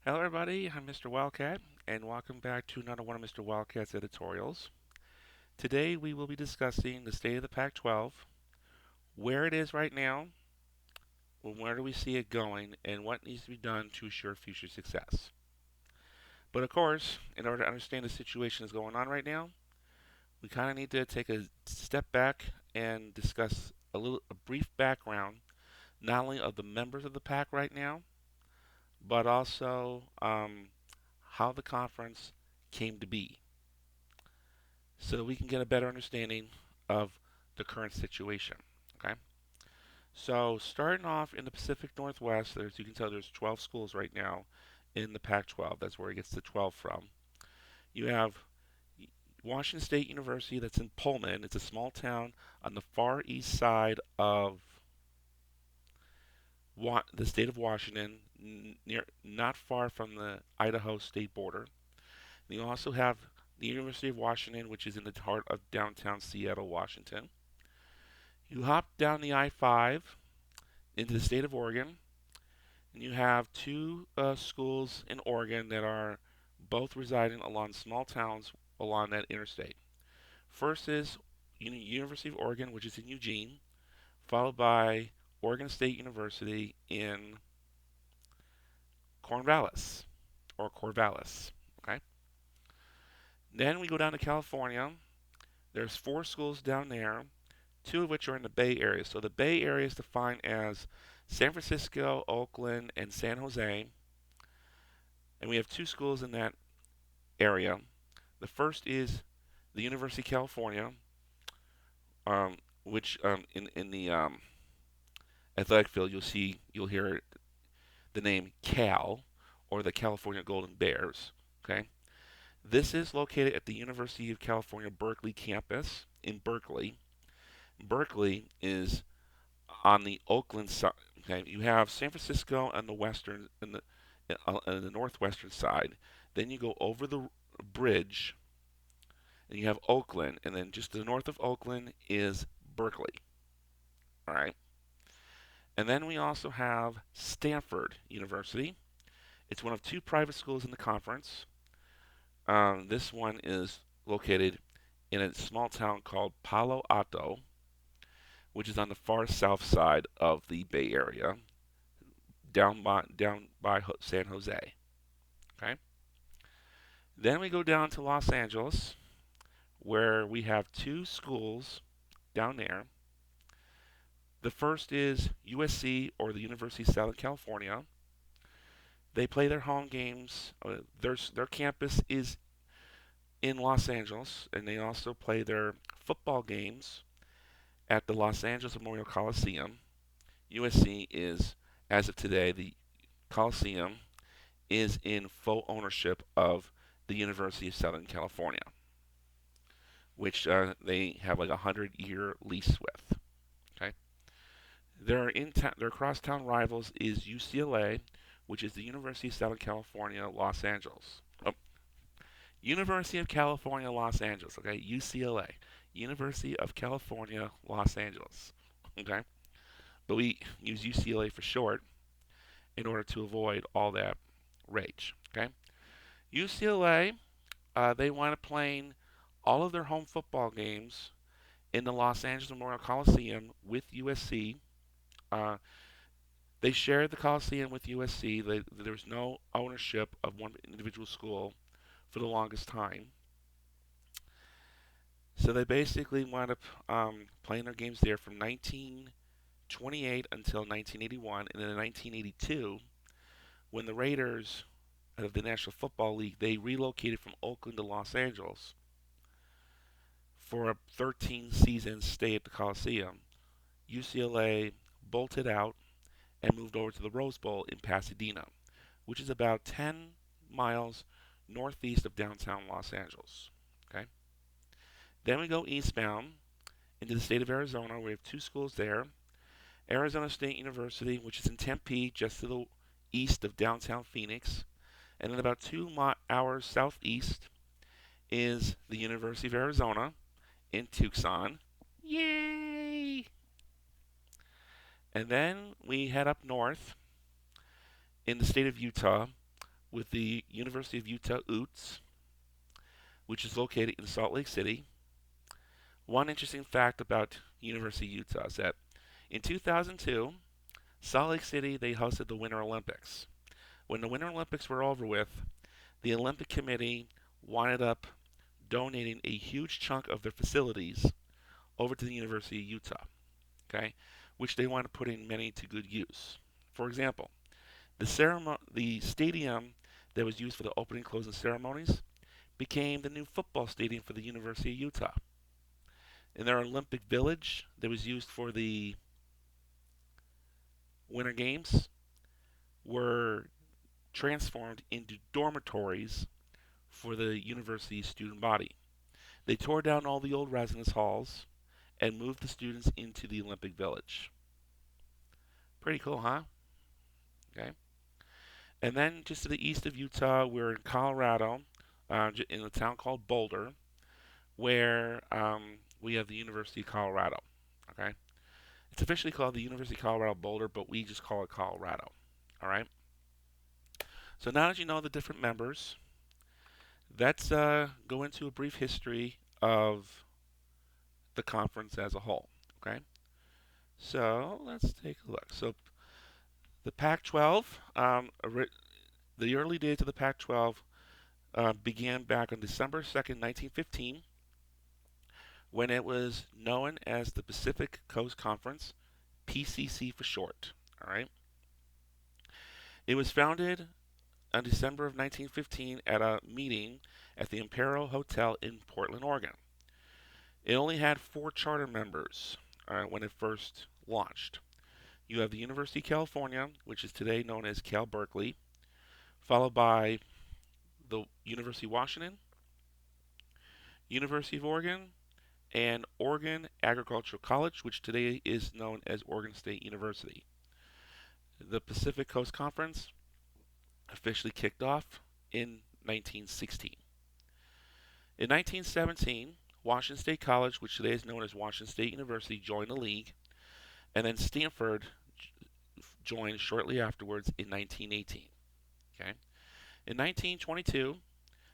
Hello, everybody. I'm Mr. Wildcat, and welcome back to another one of Mr. Wildcat's editorials. Today, we will be discussing the state of the Pac 12, where it is right now, where do we see it going, and what needs to be done to assure future success. But of course, in order to understand the situation that's going on right now, we kind of need to take a step back and discuss a brief background, not only of the members of the Pac right now, but also how the conference came to be, so we can get a better understanding of the current situation. Okay, so starting off in the Pacific Northwest, there's you can tell there's 12 schools right now in the Pac-12. That's where it gets the 12 from. You have Washington State University, that's in Pullman. It's a small town on the far east side of the state of Washington, near not far from the Idaho state border. You also have the University of Washington, which is in the heart of downtown Seattle, Washington. You hop down the I-5 into the state of Oregon, and you have two schools in Oregon that are both residing along small towns along that interstate. First is University of Oregon, which is in Eugene, followed by Oregon State University in Corvallis or Corvallis. Okay. Then we go down to California. There's four schools down there, two of which are in the Bay Area. So the Bay Area is defined as San Francisco, Oakland, and San Jose. And we have two schools in that area. The first is the University of California, which in the athletic field you'll hear the name Cal, or the California Golden Bears. Okay, this is located at the University of California Berkeley campus in Berkeley. Berkeley is on the Oakland side. Okay, you have San Francisco on the western and the northwestern side. Then you go over the bridge, and you have Oakland, and then just to the north of Oakland is Berkeley. All right, and then we also have Stanford University. It's one of two private schools in the conference. This one is located in a small town called Palo Alto, which is on the far south side of the Bay Area, down by San Jose. Okay. Then we go down to Los Angeles, where we have two schools down there. The first is USC, or the University of Southern California. They play their home games. Their campus is in Los Angeles, and they also play their football games at the Los Angeles Memorial Coliseum. USC is, as of today, the Coliseum is in full ownership of the University of Southern California, which they have like a 100-year lease with. Okay, their crosstown rivals is UCLA, which is the University of Southern California, Los Angeles. Oh, University of California, Los Angeles. Okay, UCLA, University of California, Los Angeles. Okay, but we use UCLA for short in order to avoid all that rage. Okay, UCLA, they wind up playing all of their home football games in the Los Angeles Memorial Coliseum with USC. Uh, they shared the Coliseum with USC. There was no ownership of one individual school for the longest time. So they basically wound up playing their games there from 1928 until 1981. And then in 1982, when the Raiders of the National Football League, they relocated from Oakland to Los Angeles for a 13 season stay at the Coliseum, UCLA bolted out and moved over to the Rose Bowl in Pasadena, which is about 10 miles northeast of downtown Los Angeles. Okay. Then we go eastbound into the state of Arizona. We have two schools there. Arizona State University, which is in Tempe, just to the east of downtown Phoenix. And then about 2 hours southeast is the University of Arizona in Tucson. Yay! And then we head up north in the state of Utah, with the University of Utah Utes, which is located in Salt Lake City. One interesting fact about University of Utah is that in 2002, Salt Lake City, they hosted the Winter Olympics. When the Winter Olympics were over with, the Olympic Committee wound up donating a huge chunk of their facilities over to the University of Utah, okay, which they want to put in many to good use. For example, the stadium that was used for the opening and closing ceremonies became the new football stadium for the University of Utah. In their Olympic Village that was used for the Winter Games were transformed into dormitories for the university's student body. They tore down all the old residence halls and moved the students into the Olympic Village. Pretty cool, huh? Okay. And then just to the east of Utah, we're in Colorado, in a town called Boulder, where we have the University of Colorado. Okay. It's officially called the University of Colorado Boulder, but we just call it Colorado. All right. So now that you know the different members, let's go into a brief history of the conference as a whole. Okay. So let's take a look. So the Pac-12, the early days of the Pac-12 began back on December 2nd, 1915, when it was known as the Pacific Coast Conference, PCC for short. All right. It was founded on December of 1915 at a meeting at the Imperial Hotel in Portland, Oregon. It only had 4 charter members when it first launched. You have the University of California, which is today known as Cal Berkeley, followed by the University of Washington, University of Oregon, and Oregon Agricultural College, which today is known as Oregon State University. The Pacific Coast Conference officially kicked off in 1916. In 1917, Washington State College, which today is known as Washington State University, joined the league, and then Stanford joined shortly afterwards in 1918. Okay. In 1922,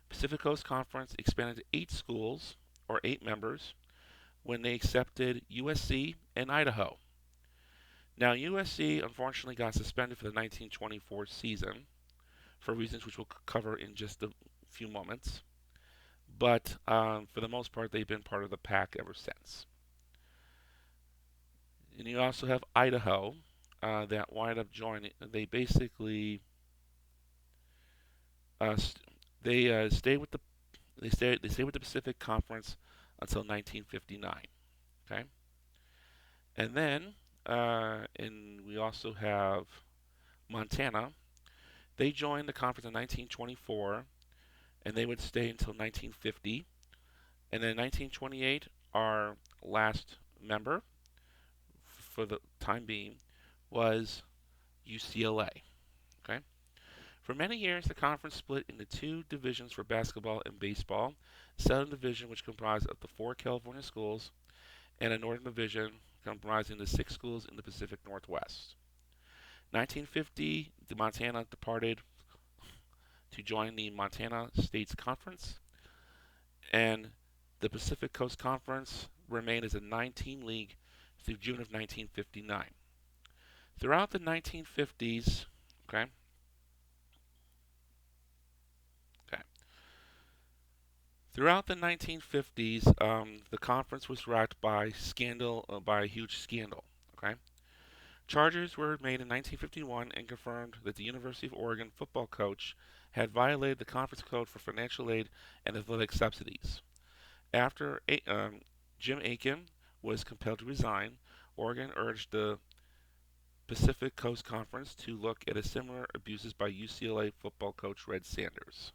Pacific Coast Conference expanded to 8 schools, or 8 members, when they accepted USC and Idaho. Now, USC unfortunately got suspended for the 1924 season for reasons which we'll cover in just a few moments. But for the most part, they've been part of the Pac ever since. And you also have Idaho that wind up joining. They basically stay with the stay with the Pacific Conference until 1959. Okay, and then and we also have Montana. They joined the conference in 1924, and they would stay until 1950. And then in 1928, our last member, for the time being, was UCLA. Okay. For many years, the conference split into 2 divisions for basketball and baseball: Southern Division, which comprised of the 4 California schools, and a Northern Division comprising the 6 schools in the Pacific Northwest. 1950, the Montana departed to join the Montana States Conference, and the Pacific Coast Conference remained as a 9-team league through June of 1959. Throughout the 1950s, okay, throughout the 1950s, the conference was racked by by a huge scandal. Okay, charges were made in 1951 and confirmed that the University of Oregon football coach had violated the conference code for financial aid and athletic subsidies. After Jim Aiken was compelled to resign, Oregon urged the Pacific Coast Conference to look at similar abuses by UCLA football coach Red Sanders.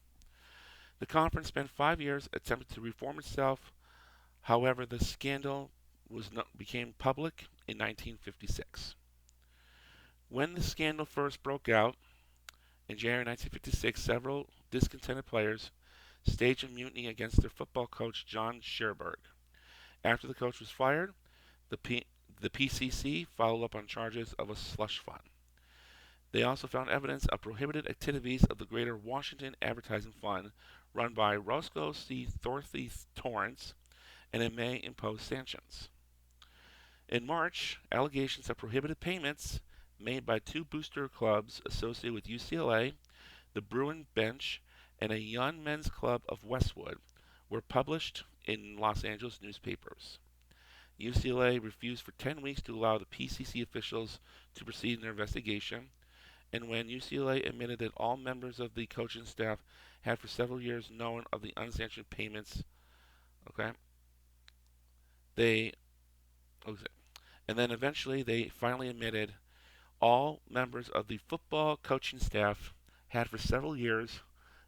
The conference spent 5 years attempting to reform itself. However, the scandal became public in 1956. When the scandal first broke out in January 1956, several discontented players staged a mutiny against their football coach John Scherberg. After the coach was fired, the PCC followed up on charges of a slush fund. They also found evidence of prohibited activities of the Greater Washington Advertising Fund run by Roscoe C. Dorothy Torrance, and it may impose sanctions. In March, allegations of prohibited payments made by two booster clubs associated with UCLA, the Bruin Bench, and a young men's club of Westwood were published in Los Angeles newspapers. UCLA refused for 10 weeks to allow the PCC officials to proceed in their investigation, and when UCLA admitted that all members of the coaching staff had for several years known of the unsanctioned payments, okay, they, and then eventually they finally admitted all members of the football coaching staff had for several years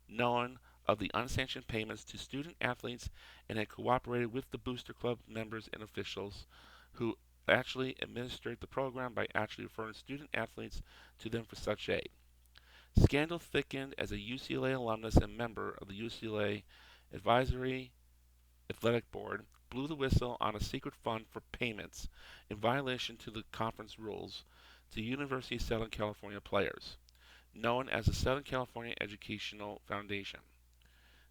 known of the unsanctioned payments to student athletes and had cooperated with the booster club members and officials who actually administered the program by actually referring student athletes to them for such aid. Scandal thickened as a UCLA alumnus and member of the UCLA Advisory Athletic Board blew the whistle on a secret fund for payments in violation to the conference rules to University of Southern California players, known as the Southern California Educational Foundation.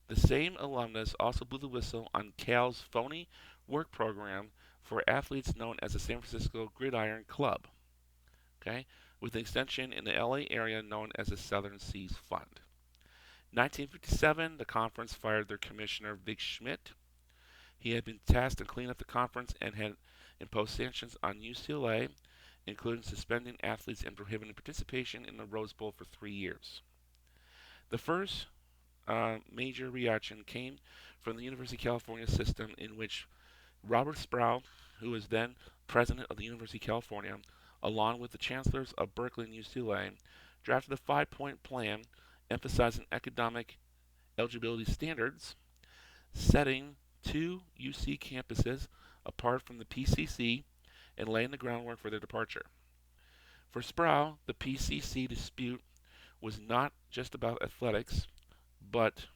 The same alumnus also blew the whistle on Cal's phony work program for athletes known as the San Francisco Gridiron Club, okay, with an extension in the LA area known as the Southern Seas Fund. 1957, the conference fired their commissioner, Vic Schmidt. He had been tasked to clean up the conference and had imposed sanctions on UCLA, including suspending athletes and prohibiting participation in the Rose Bowl for 3 years. The first major reaction came from the University of California system, in which Robert Sproul, who was then president of the University of California, along with the chancellors of Berkeley and UCLA, drafted a 5-point plan emphasizing academic eligibility standards, setting two UC campuses apart from the PCC and laying the groundwork for their departure. For Sproul, the PCC dispute was not just about athletics, but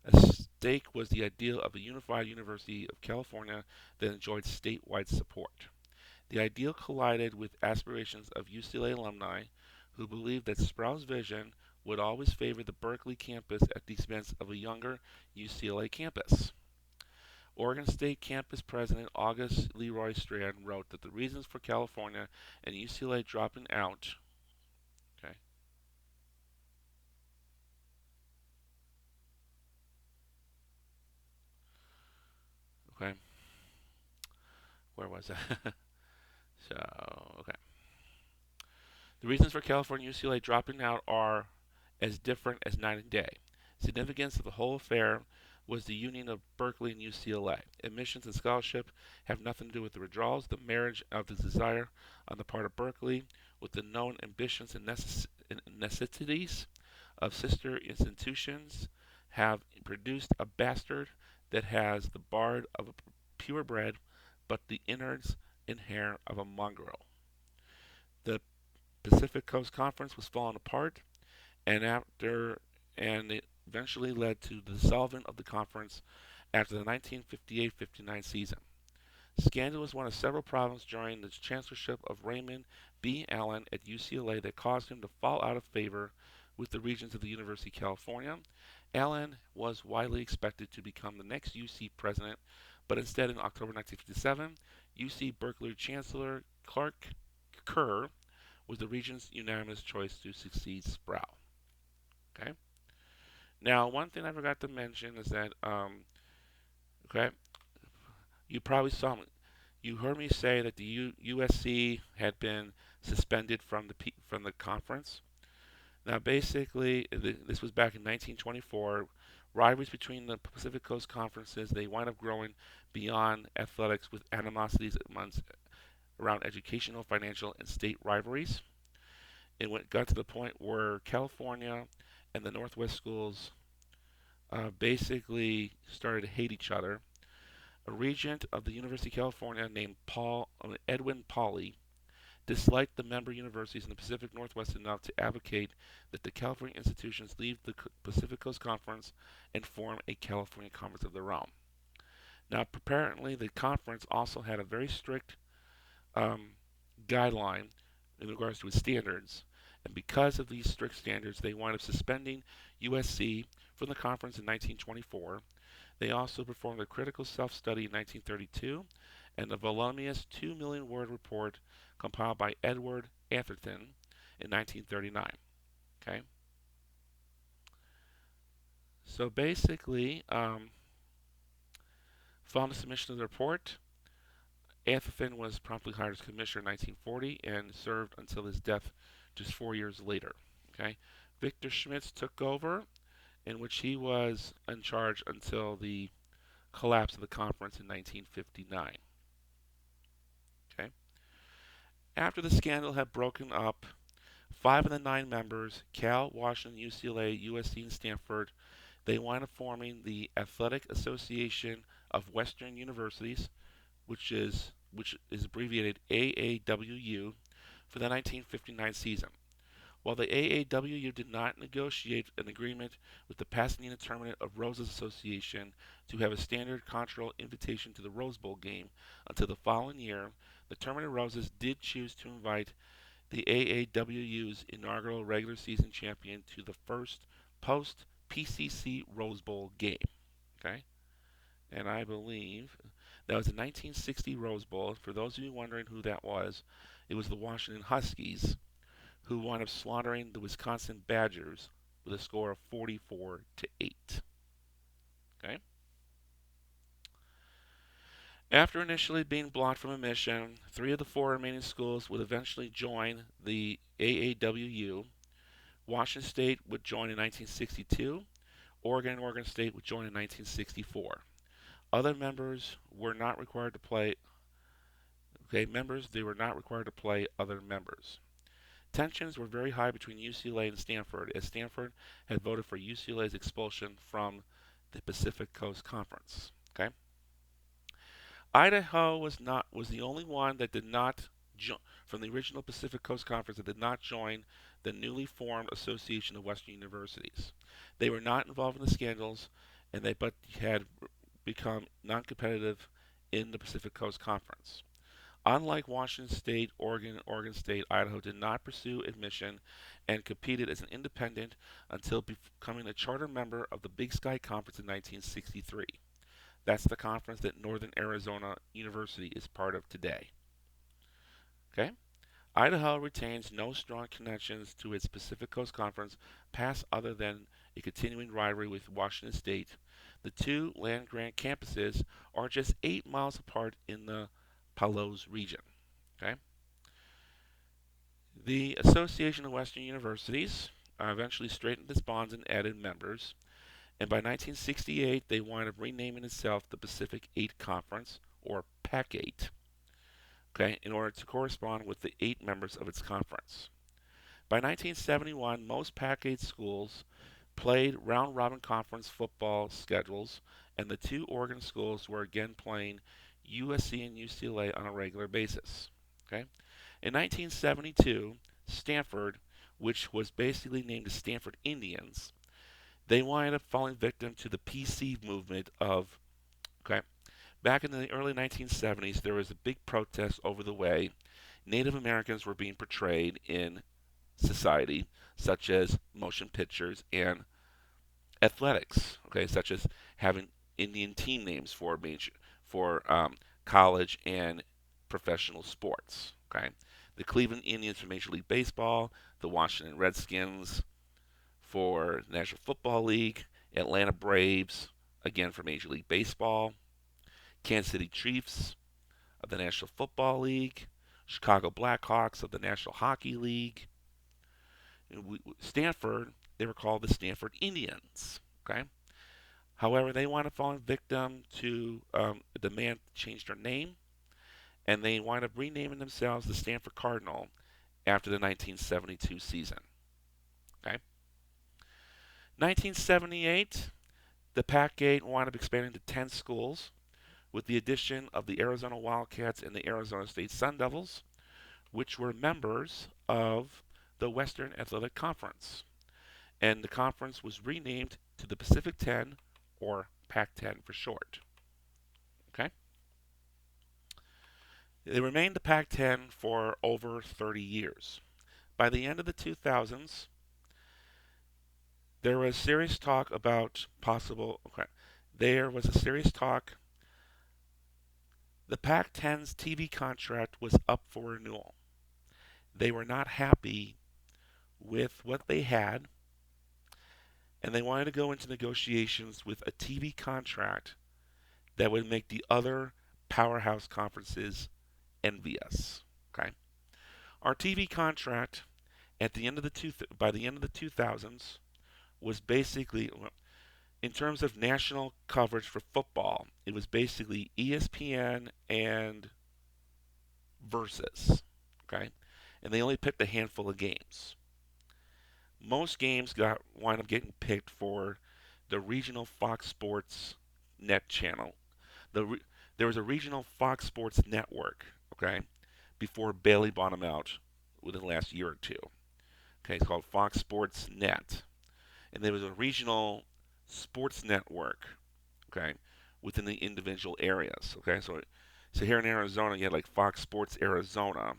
at stake was the ideal of a unified University of California that enjoyed statewide support. The ideal collided with aspirations of UCLA alumni who believed that Sproul's vision would always favor the Berkeley campus at the expense of a younger UCLA campus. Oregon State campus president August Leroy Strand wrote that the reasons for California and UCLA dropping out, okay, okay, where was that? Okay. The reasons for California and UCLA dropping out are as different as night and day. Significance of the whole affair was the union of Berkeley and UCLA. Admissions and scholarship have nothing to do with the withdrawals. The marriage of the desire on the part of Berkeley with the known ambitions and necessities of sister institutions have produced a bastard that has the bard of a purebred, but the innards and hair of a mongrel. The Pacific Coast Conference was falling apart, and it eventually led to the dissolving of the conference after the 1958-59 season. Scandal was one of several problems during the chancellorship of Raymond B. Allen at UCLA that caused him to fall out of favor with the regents of the University of California. Allen was widely expected to become the next UC president, but instead in October 1957, UC Berkeley Chancellor Clark Kerr was the regent's unanimous choice to succeed Sproul. Okay. Now, one thing I forgot to mention is that, okay, you probably you heard me say that the USC had been suspended from the conference. Now, basically, this was back in 1924. Rivalries between the Pacific Coast conferences, they wind up growing beyond athletics with animosities around educational, financial, and state rivalries. It got to the point where California and the Northwest schools basically started to hate each other. A regent of the University of California named Edwin Pauley disliked the member universities in the Pacific Northwest enough to advocate that the California institutions leave the Pacific Coast Conference and form a California Conference of their own. Now, apparently, the conference also had a very strict um, guideline in regards to its standards. And because of these strict standards, they wound up suspending USC from the conference in 1924. They also performed a critical self-study in 1932 and the voluminous 2 million-word report compiled by Edward Atherton in 1939. Okay, so basically, following the submission of the report, Atherton was promptly hired as commissioner in 1940 and served until his death just 4 years later. Okay, Victor Schmitz took over, in which he was in charge until the collapse of the conference in 1959. Okay, after the scandal had broken up, 5 of the 9 members, Cal, Washington, UCLA, USC, and Stanford, they wound up forming the Athletic Association of Western Universities, which is abbreviated AAWU, for the 1959 season. While the AAWU did not negotiate an agreement with the Pasadena Tournament of Roses Association to have a standard contractual invitation to the Rose Bowl game until the following year, the Tournament of Roses did choose to invite the AAWU's inaugural regular season champion to the first post PCC Rose Bowl game. Okay, and I believe that was the 1960 Rose Bowl. For those of you wondering who that was, it was the Washington Huskies who wound up slaughtering the Wisconsin Badgers with a score of 44-8. Okay. After initially being blocked from admission, 3 of the 4 remaining schools would eventually join the AAWU. Washington State would join in 1962. Oregon and Oregon State would join in 1964. Other members were not required to play. Okay, members they were not required to play other members. Tensions were very high between UCLA and Stanford, as Stanford had voted for UCLA's expulsion from the Pacific Coast Conference. Okay, Idaho was the only one that did not from the original Pacific Coast Conference that did not join the newly formed Association of Western Universities. They were not involved in the scandals, and they but had become non-competitive in the Pacific Coast Conference. Unlike Washington State, Oregon, and Oregon State, Idaho did not pursue admission and competed as an independent until becoming a charter member of the Big Sky Conference in 1963. That's the conference that Northern Arizona University is part of today. Okay? Idaho retains no strong connections to its Pacific Coast Conference past other than a continuing rivalry with Washington State. The 2 land grant campuses are just 8 miles apart in the Palos region. Okay? The Association of Western Universities eventually straightened its bonds and added members. And by 1968, they wound up renaming itself the Pacific 8 Conference, or Pac-8, okay, in order to correspond with the 8 members of its conference. By 1971, most Pac-8 schools played round-robin conference football schedules, and the 2 Oregon schools were again playing USC and UCLA on a regular basis. Okay? In 1972, Stanford, which was basically named the Stanford Indians, they wind up falling victim to the PC movement of, okay, back in the early 1970s, there was a big protest over the way Native Americans were being portrayed in society, such as motion pictures and athletics, okay, such as having Indian team names for college and professional sports, okay. The Cleveland Indians for Major League Baseball, the Washington Redskins for the National Football League, Atlanta Braves, again for Major League Baseball, Kansas City Chiefs of the National Football League, Chicago Blackhawks of the National Hockey League. Stanford, they were called the Stanford Indians. Okay. However, they wound up falling victim to a demand to change their name, and they wind up renaming themselves the Stanford Cardinal after the 1972 season. Okay. 1978, the Pac-8 wound up expanding to 10 schools with the addition of the Arizona Wildcats and the Arizona State Sun Devils, which were members of the Western Athletic Conference. And the conference was renamed to the Pacific 10, or Pac-10 for short. They remained the Pac-10 for over 30 years. By the end of the 2000s, there was serious talk about possible. Okay, there was a serious talk. The Pac-10's TV contract was up for renewal. They were not happy with what they had, and they wanted to go into negotiations with a TV contract that would make the other powerhouse conferences envious. Okay, our TV contract at the end of by the end of the 2000s was basically, in terms of national coverage for football, it was basically ESPN and Versus. Okay, and they only picked a handful of games. Most games got wind up getting picked for the regional Fox Sports Net channel. There was a regional Fox Sports network. Okay, before Bailey bought them out within the last year or two. Okay, it's called Fox Sports Net, and there was a regional sports network. Okay, within the individual areas. Okay, so here in Arizona, you had like Fox Sports Arizona,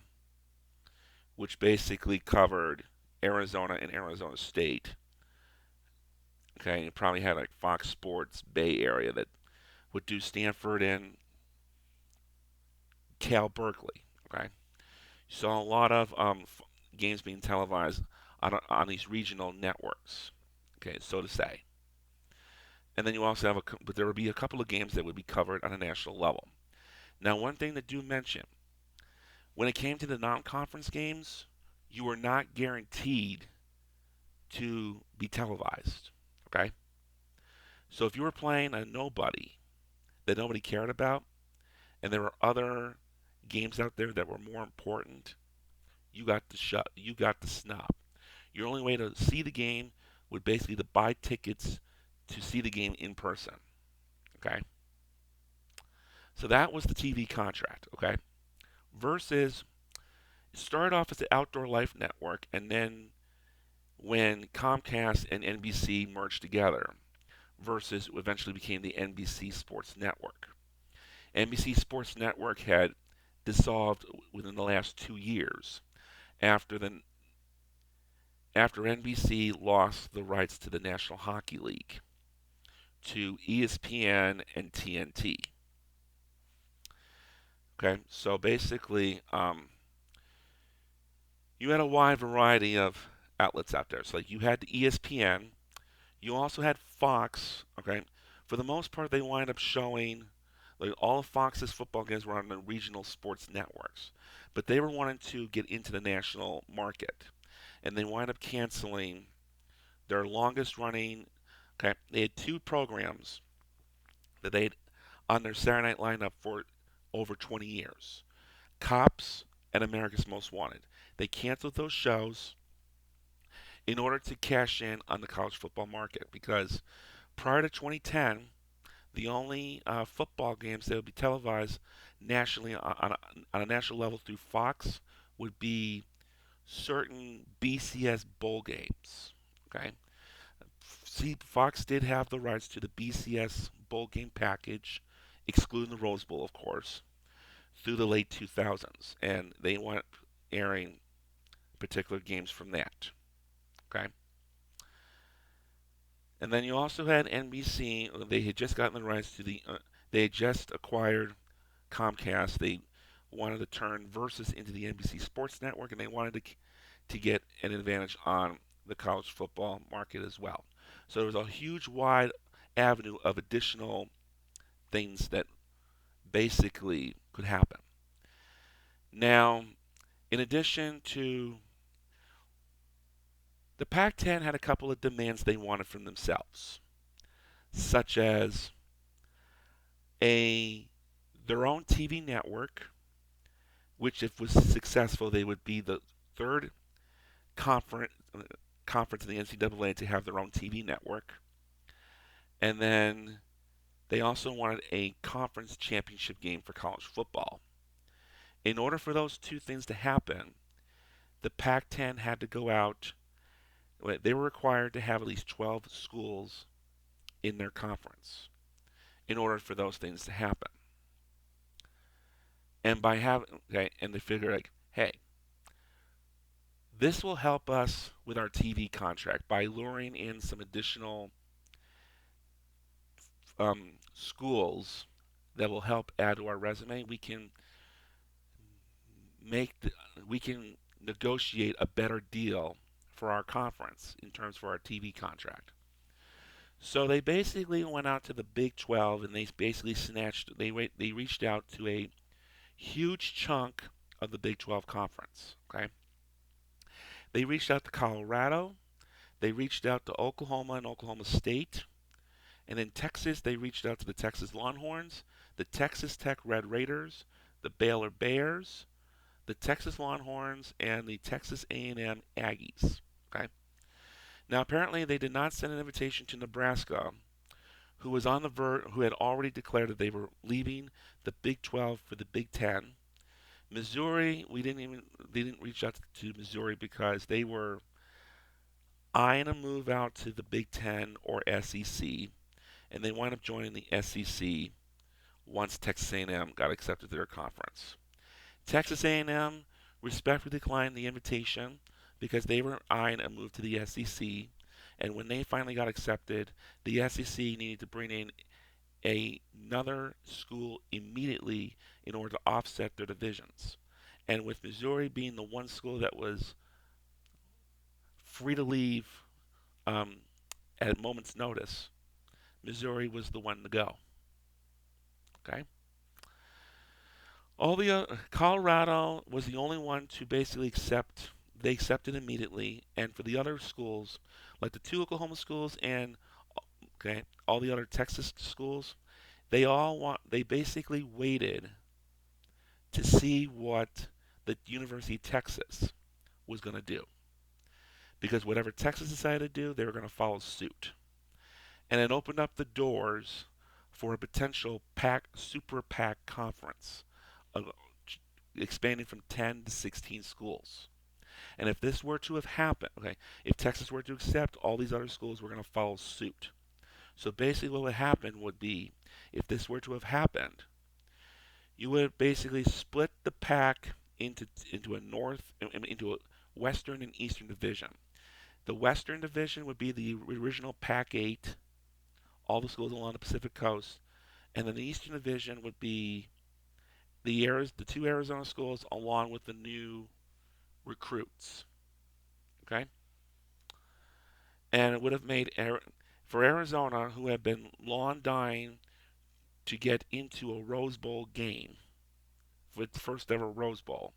which basically covered Arizona and Arizona State. Okay, you probably had like Fox Sports Bay Area that would do Stanford and Cal Berkeley. Okay, you saw a lot of games being televised on these regional networks. Okay, so to say. And then you also have but there would be a couple of games that would be covered on a national level. Now, one thing that do mention, when it came to the non-conference games, you were not guaranteed to be televised. Okay, so if you were playing a nobody that nobody cared about, and there were other games out there that were more important, you got the snub. Your only way to see the game would basically to buy tickets to see the game in person. Okay, so that was the TV contract. Okay, versus it started off as the Outdoor Life Network, and then when Comcast and NBC merged together, versus eventually became the NBC Sports Network. NBC Sports Network had dissolved within the last 2 years after NBC lost the rights to the National Hockey League to ESPN and TNT. Okay, so basically, you had a wide variety of outlets out there. So like you had the ESPN, you also had Fox. Okay, for the most part, they wind up showing like all of Fox's football games were on the regional sports networks, but they were wanting to get into the national market, and they wind up canceling their longest running. Okay, they had two programs that they had on their Saturday night lineup for over 20 years: Cops and America's Most Wanted. They canceled those shows in order to cash in on the college football market because prior to 2010, the only football games that would be televised nationally on a national level through Fox would be certain BCS bowl games. Okay, see, Fox did have the rights to the BCS bowl game package, excluding the Rose Bowl, of course, through the late 2000s, and they went airing particular games from that. Okay, and then you also had NBC. They had just gotten the rights to the. They had just acquired Comcast. They wanted to turn Versus into the NBC Sports Network, and they wanted to get an advantage on the college football market as well. So there was a huge, wide avenue of additional things that basically could happen. Now, in addition to the Pac-10 had a couple of demands they wanted from themselves, such as a their own TV network, which if was successful, they would be the third conference conference in the NCAA to have their own TV network. And then they also wanted a conference championship game for college football. In order for those two things to happen, the Pac-10 had to go out. They were required to have at least 12 schools in their conference in order for those things to happen. And by having, okay, and they figure like, hey, this will help us with our TV contract by luring in some additional schools that will help add to our resume. Make the, we can negotiate a better deal for our conference in terms for our TV contract. So they basically went out to the Big 12 and they basically they reached out to a huge chunk of the Big 12 conference. Okay, they reached out to Colorado, they reached out to Oklahoma and Oklahoma State, and in Texas they reached out to the Texas Longhorns, the Texas Tech Red Raiders, the Baylor Bears, the Texas Longhorns, and the Texas A&M Aggies. Okay. Now apparently they did not send an invitation to Nebraska, who was on the who had already declared that they were leaving the Big 12 for the Big 10. Missouri, they didn't reach out to Missouri because they were eyeing a move out to the Big 10 or SEC, and they wound up joining the SEC once Texas A&M got accepted to their conference. Texas A&M respectfully declined the invitation because they were eyeing a move to the SEC, and when they finally got accepted, the SEC needed to bring in another school immediately in order to offset their divisions. And with Missouri being the one school that was free to leave um, at a moment's notice, Missouri was the one to go. Okay. Colorado was the only one to basically accept. They accepted immediately, and for the other schools, like the two Oklahoma schools and okay, all the other Texas schools, they basically waited to see what the University of Texas was going to do. Because whatever Texas decided to do, they were going to follow suit. And it opened up the doors for a potential Super PAC conference, uh, expanding from 10 to 16 schools. And if this were to have happened, okay, if Texas were to accept, all these other schools were going to follow suit. So basically, what would happen would be, if this were to have happened, you would basically split the pack into a Western and Eastern division. The Western division would be the original Pac-8, all the schools along the Pacific Coast, and then the Eastern division would be the two Arizona schools along with the new recruits. Okay, and it would have made for Arizona, who had been long dying to get into a Rose Bowl game, for its first ever Rose Bowl.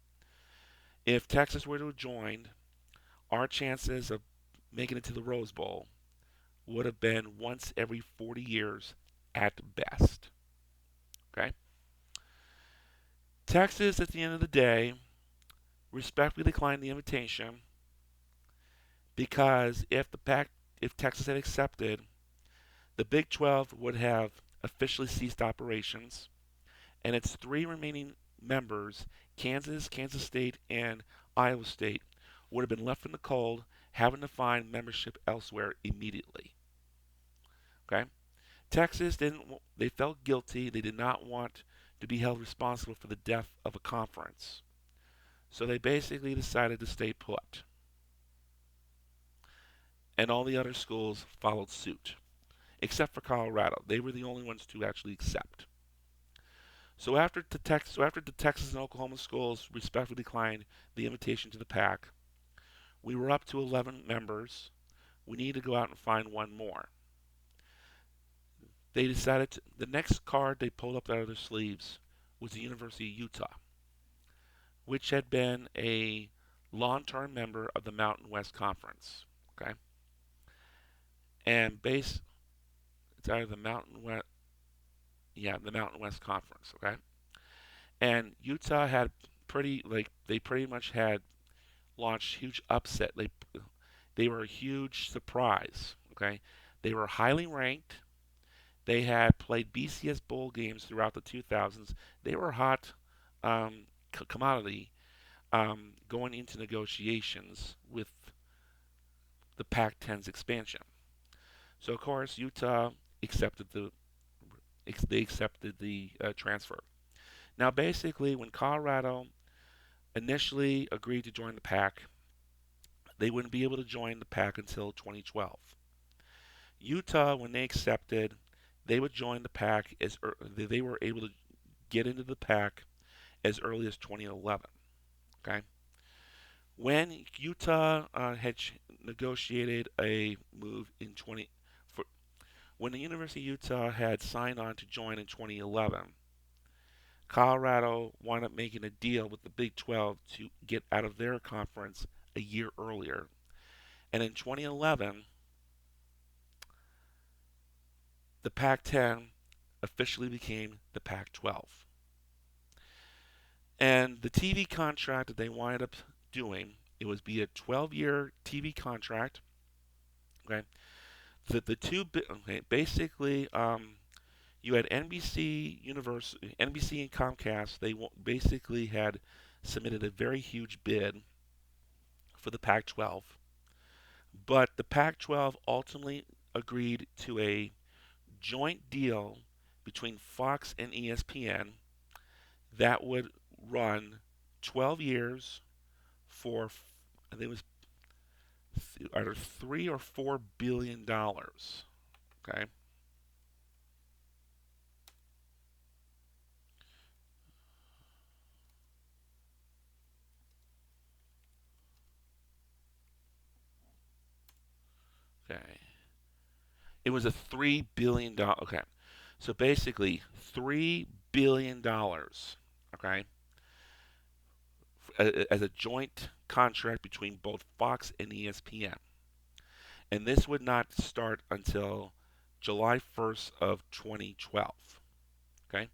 If Texas were to have joined, our chances of making it to the Rose Bowl would have been once every 40 years at best. Okay? Texas, at the end of the day, respectfully declined the invitation because if Texas had accepted, the Big 12 would have officially ceased operations, and its three remaining members, Kansas, Kansas State, and Iowa State, would have been left in the cold, having to find membership elsewhere immediately. Okay? Texas didn't. They felt guilty. They did not want to be held responsible for the death of a conference. So they basically decided to stay put. And all the other schools followed suit, except for Colorado. They were the only ones to actually accept. So after the Texas and Oklahoma schools respectfully declined the invitation to the pack, we were up to 11 members. We needed to go out and find one more. The next card they pulled up out of their sleeves was the University of Utah, which had been a long-term member of the Mountain West Conference. Okay, and it's either the Mountain West, yeah, the Mountain West Conference. Okay, and Utah had they pretty much had launched huge upset. They were a huge surprise. Okay, they were highly ranked. They had played BCS bowl games throughout the 2000s. They were a hot commodity going into negotiations with the Pac-10's expansion. So of course Utah accepted the transfer. Now, basically, when Colorado initially agreed to join the Pac, they wouldn't be able to join the Pac until 2012. Utah, when they accepted, they would join the Pac they were able to get into the Pac as early as 2011. Okay, when Utah had negotiated a move in 20 for when the University of Utah had signed on to join in 2011, Colorado wound up making a deal with the Big 12 to get out of their conference a year earlier. And in 2011, the Pac-10 officially became the Pac-12. And the TV contract that they wind up doing, it was be a 12-year TV contract. Okay, the two okay, basically you had NBC and Comcast. They basically had submitted a very huge bid for the Pac-12, but the Pac-12 ultimately agreed to a joint deal between Fox and ESPN that would run 12 years for, I think it was either $3 or $4 billion. Okay. Okay. It was a $3 billion. Okay. So basically, $3 billion. Okay. As a joint contract between both Fox and ESPN. And this would not start until July 1st of 2012. Okay?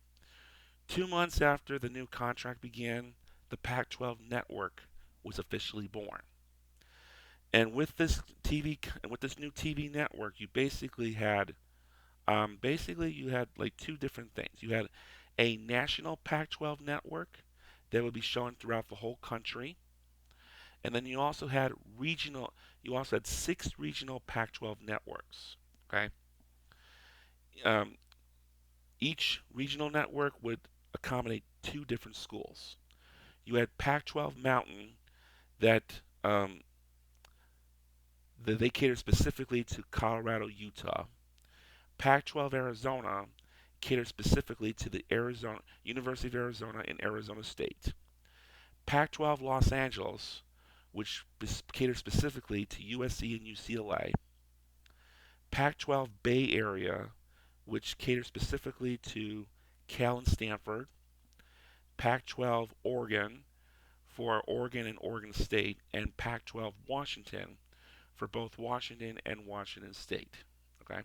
2 months after the new contract began, the Pac-12 network was officially born. And with this new TV network, you basically you had like two different things. You had a national Pac-12 network that would be shown throughout the whole country, and then you also had six regional Pac-12 networks. Okay, um, each regional network would accommodate two different schools. You had Pac-12 Mountain that they catered specifically to Colorado, Utah. Pac-12 Arizona catered specifically to the Arizona University of Arizona and Arizona State. Pac-12 Los Angeles, which catered specifically to USC and UCLA. Pac-12 Bay Area, which caters specifically to Cal and Stanford. Pac-12 Oregon for Oregon and Oregon State, and Pac-12 Washington for both Washington and Washington State. Okay.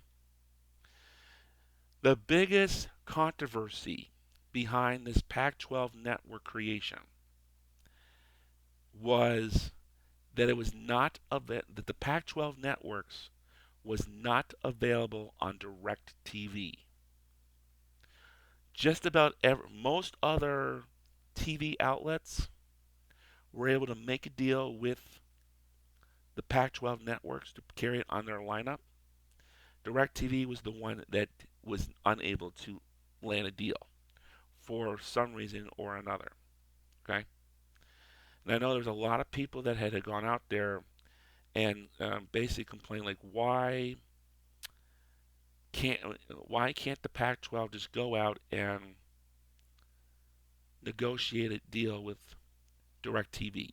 The biggest controversy behind this Pac-12 network creation was that it was not that the Pac-12 networks was not available on direct TV. Just about most other TV outlets were able to make a deal with the Pac-12 networks to carry it on their lineup. DirecTV was the one that was unable to land a deal for some reason or another. Okay, and I know there's a lot of people that had gone out there and basically complained like, can't why can't the Pac-12 just go out and negotiate a deal with DirecTV?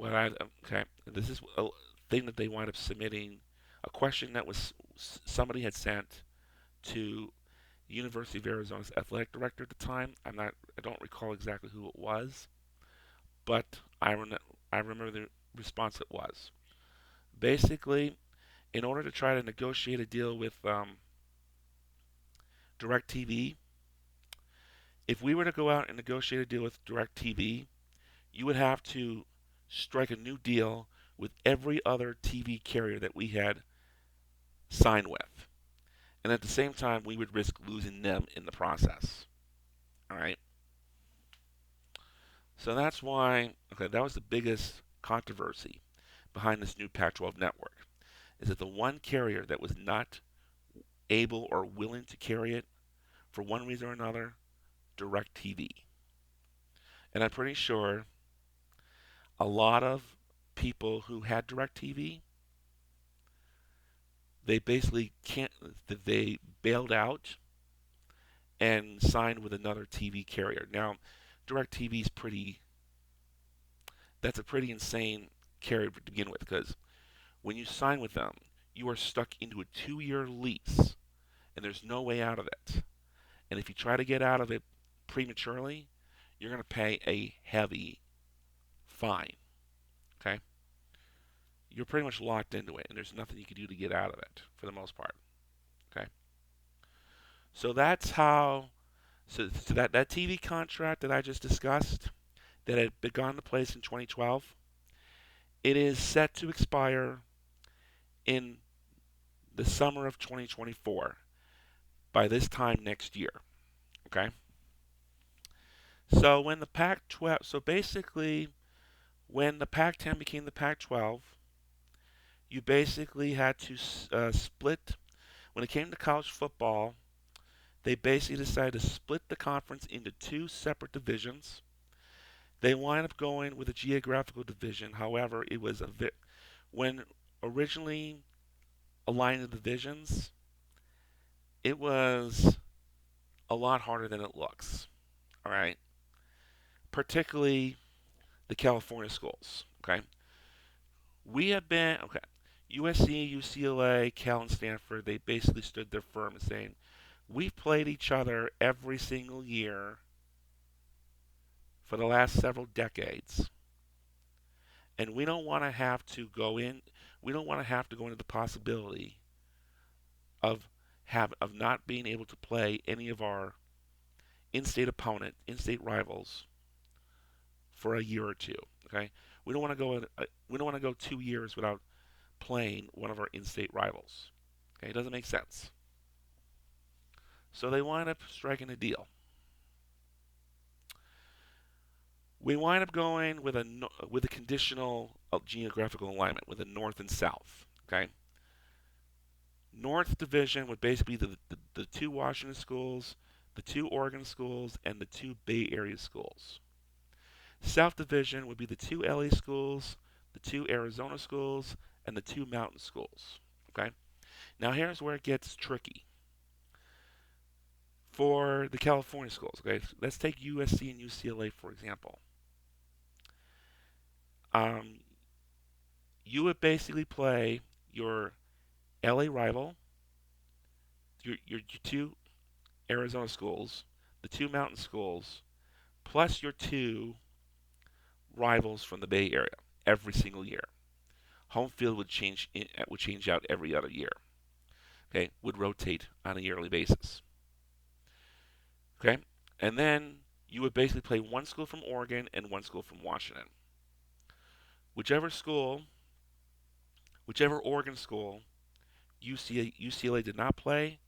Okay, this is a thing that they wind up submitting, a question that was somebody had sent to University of Arizona's athletic director at the time. I don't recall exactly who it was, but I remember the response it was. Basically, in order to try to negotiate a deal with DirecTV, if we were to go out and negotiate a deal with DirecTV, you would have to strike a new deal with every other TV carrier that we had signed with. And at the same time, we would risk losing them in the process. All right. So that's why, okay, that was the biggest controversy behind this new Pac-12 network, is that the one carrier that was not able or willing to carry it for one reason or another, DirecTV. And I'm pretty sure a lot of people who had DirecTV, they basically can't, they bailed out and signed with another TV carrier. Now, DirecTV is that's a pretty insane carrier to begin with, because when you sign with them, you are stuck into a 2-year lease, and there's no way out of it. And if you try to get out of it prematurely, you're going to pay a heavy fine. Okay? You're pretty much locked into it, and there's nothing you can do to get out of it for the most part. Okay? So that's how. So that TV contract that I just discussed, that had begun to place in 2012, it is set to expire in the summer of 2024, by this time next year. Okay? So when the Pac-12, so basically when the Pac-10 became the Pac-12, you basically had to split. When it came to college football, they basically decided to split the conference into two separate divisions. They wind up going with a geographical division. However, it was when originally aligned the divisions, it was a lot harder than it looks. All right, particularly the California schools. Okay, we have been okay. USC, UCLA, Cal, and Stanford. They basically stood their firm and saying, we've played each other every single year for the last several decades, and we don't want to have to go in. We don't want to have to go into the possibility of not being able to play any of our in-state rivals for a year or two. Okay, we don't want to go. We don't want to go 2 years without playing one of our in-state rivals. Okay, it doesn't make sense. So they wind up striking a deal. We wind up going with a conditional geographical alignment with a north and south. Okay, North Division would basically be the two Washington schools, the two Oregon schools, and the two Bay Area schools. South Division would be the two LA schools, the two Arizona schools, and the two mountain schools. Okay, now here's where it gets tricky. For the California schools, okay, let's take USC and UCLA for example. Um, you would basically play your LA rival, your two Arizona schools, the two mountain schools, plus your two rivals from the Bay Area every single year. Home field would change out every other year. Okay, would rotate on a yearly basis. Okay, and then you would basically play one school from Oregon and one school from Washington. Whichever school, whichever Oregon school UCLA did not play,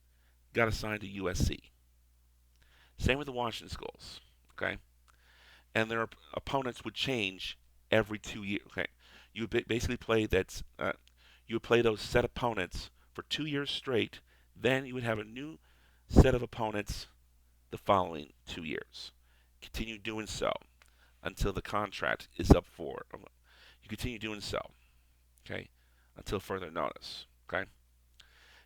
got assigned to USC. Same with the Washington schools. Okay, and their opponents would change every 2 years. Okay, you would basically play you would play those set opponents for 2 years straight. Then you would have a new set of opponents the following 2 years. Continue doing so until the contract is up for. You continue doing so, okay, until further notice. Okay.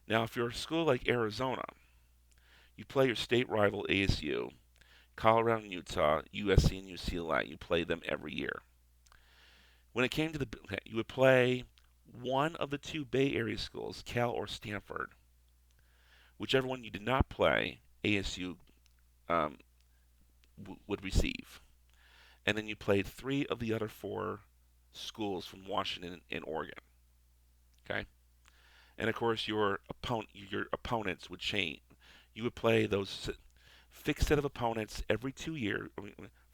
Now, if you're a school like Arizona, you play your state rival ASU, Colorado and Utah, USC and UCLA. You play them every year. When it came to you would play one of the two Bay Area schools, Cal or Stanford. Whichever one you did not play, ASU um, would receive. And then you played three of the other four schools from Washington and Oregon. Okay, and of course your opponents would change. You would play those fixed set of opponents every 2 years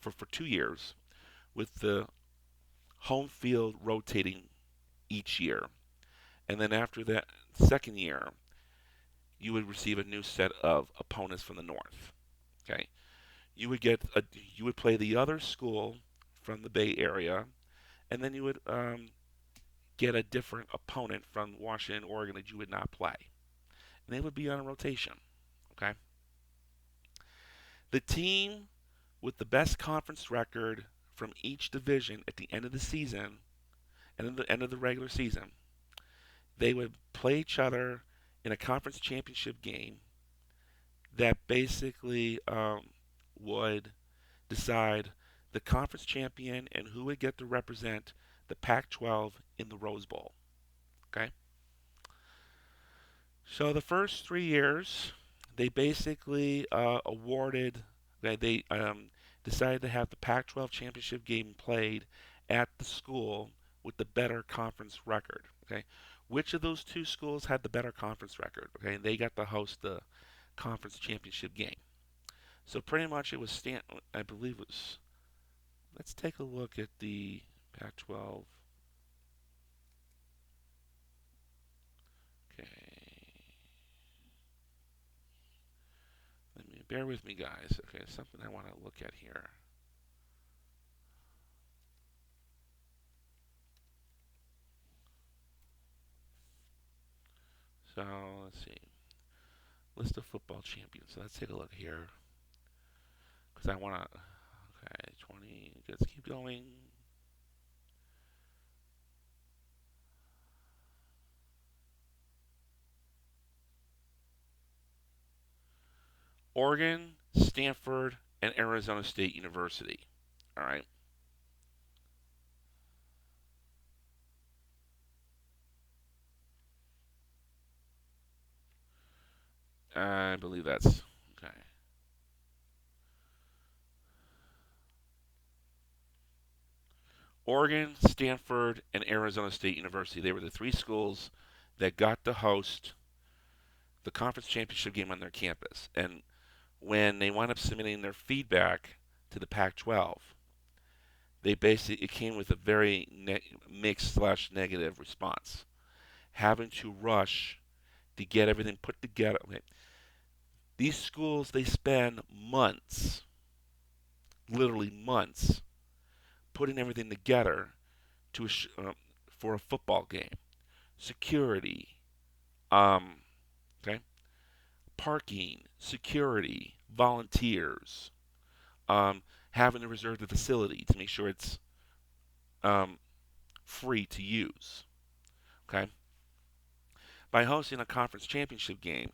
for 2 years, with the home field rotating each year. And then after that second year, you would receive a new set of opponents from the north. Okay, you would play the other school from the Bay Area, and then you would get a different opponent from Washington, Oregon that you would not play, and they would be on a rotation. Okay, The team with the best conference record from each division at the end of the season, and at the end of the regular season, they would play each other in a conference championship game that basically would decide the conference champion and who would get to represent the Pac-12 in the Rose Bowl. Okay, so the first 3 years, they basically awarded. They decided to have the Pac-12 championship game played at the school with the better conference record. Okay, which of those two schools had the better conference record? Okay, and they got to host the conference championship game. So pretty much it was I believe it was. Let's take a look at the Pac-12. Okay, bear with me, guys. Okay, something I want to look at here. So let's see. List of football champions. So let's take a look here. Because I want to. Okay, 20. Let's keep going. Oregon, Stanford, and Arizona State University. All right. I believe that's okay. Oregon, Stanford, and Arizona State University. They were the three schools that got to host the conference championship game on their campus. And when they wound up submitting their feedback to the Pac-12, they basically it came with a very mixed slash negative response, having to rush to get everything put together. Okay. These schools they spend months, literally months, putting everything together to for a football game. Security, okay, parking, security, volunteers, having to reserve the facility to make sure it's um, free to use. Okay, by hosting a conference championship game,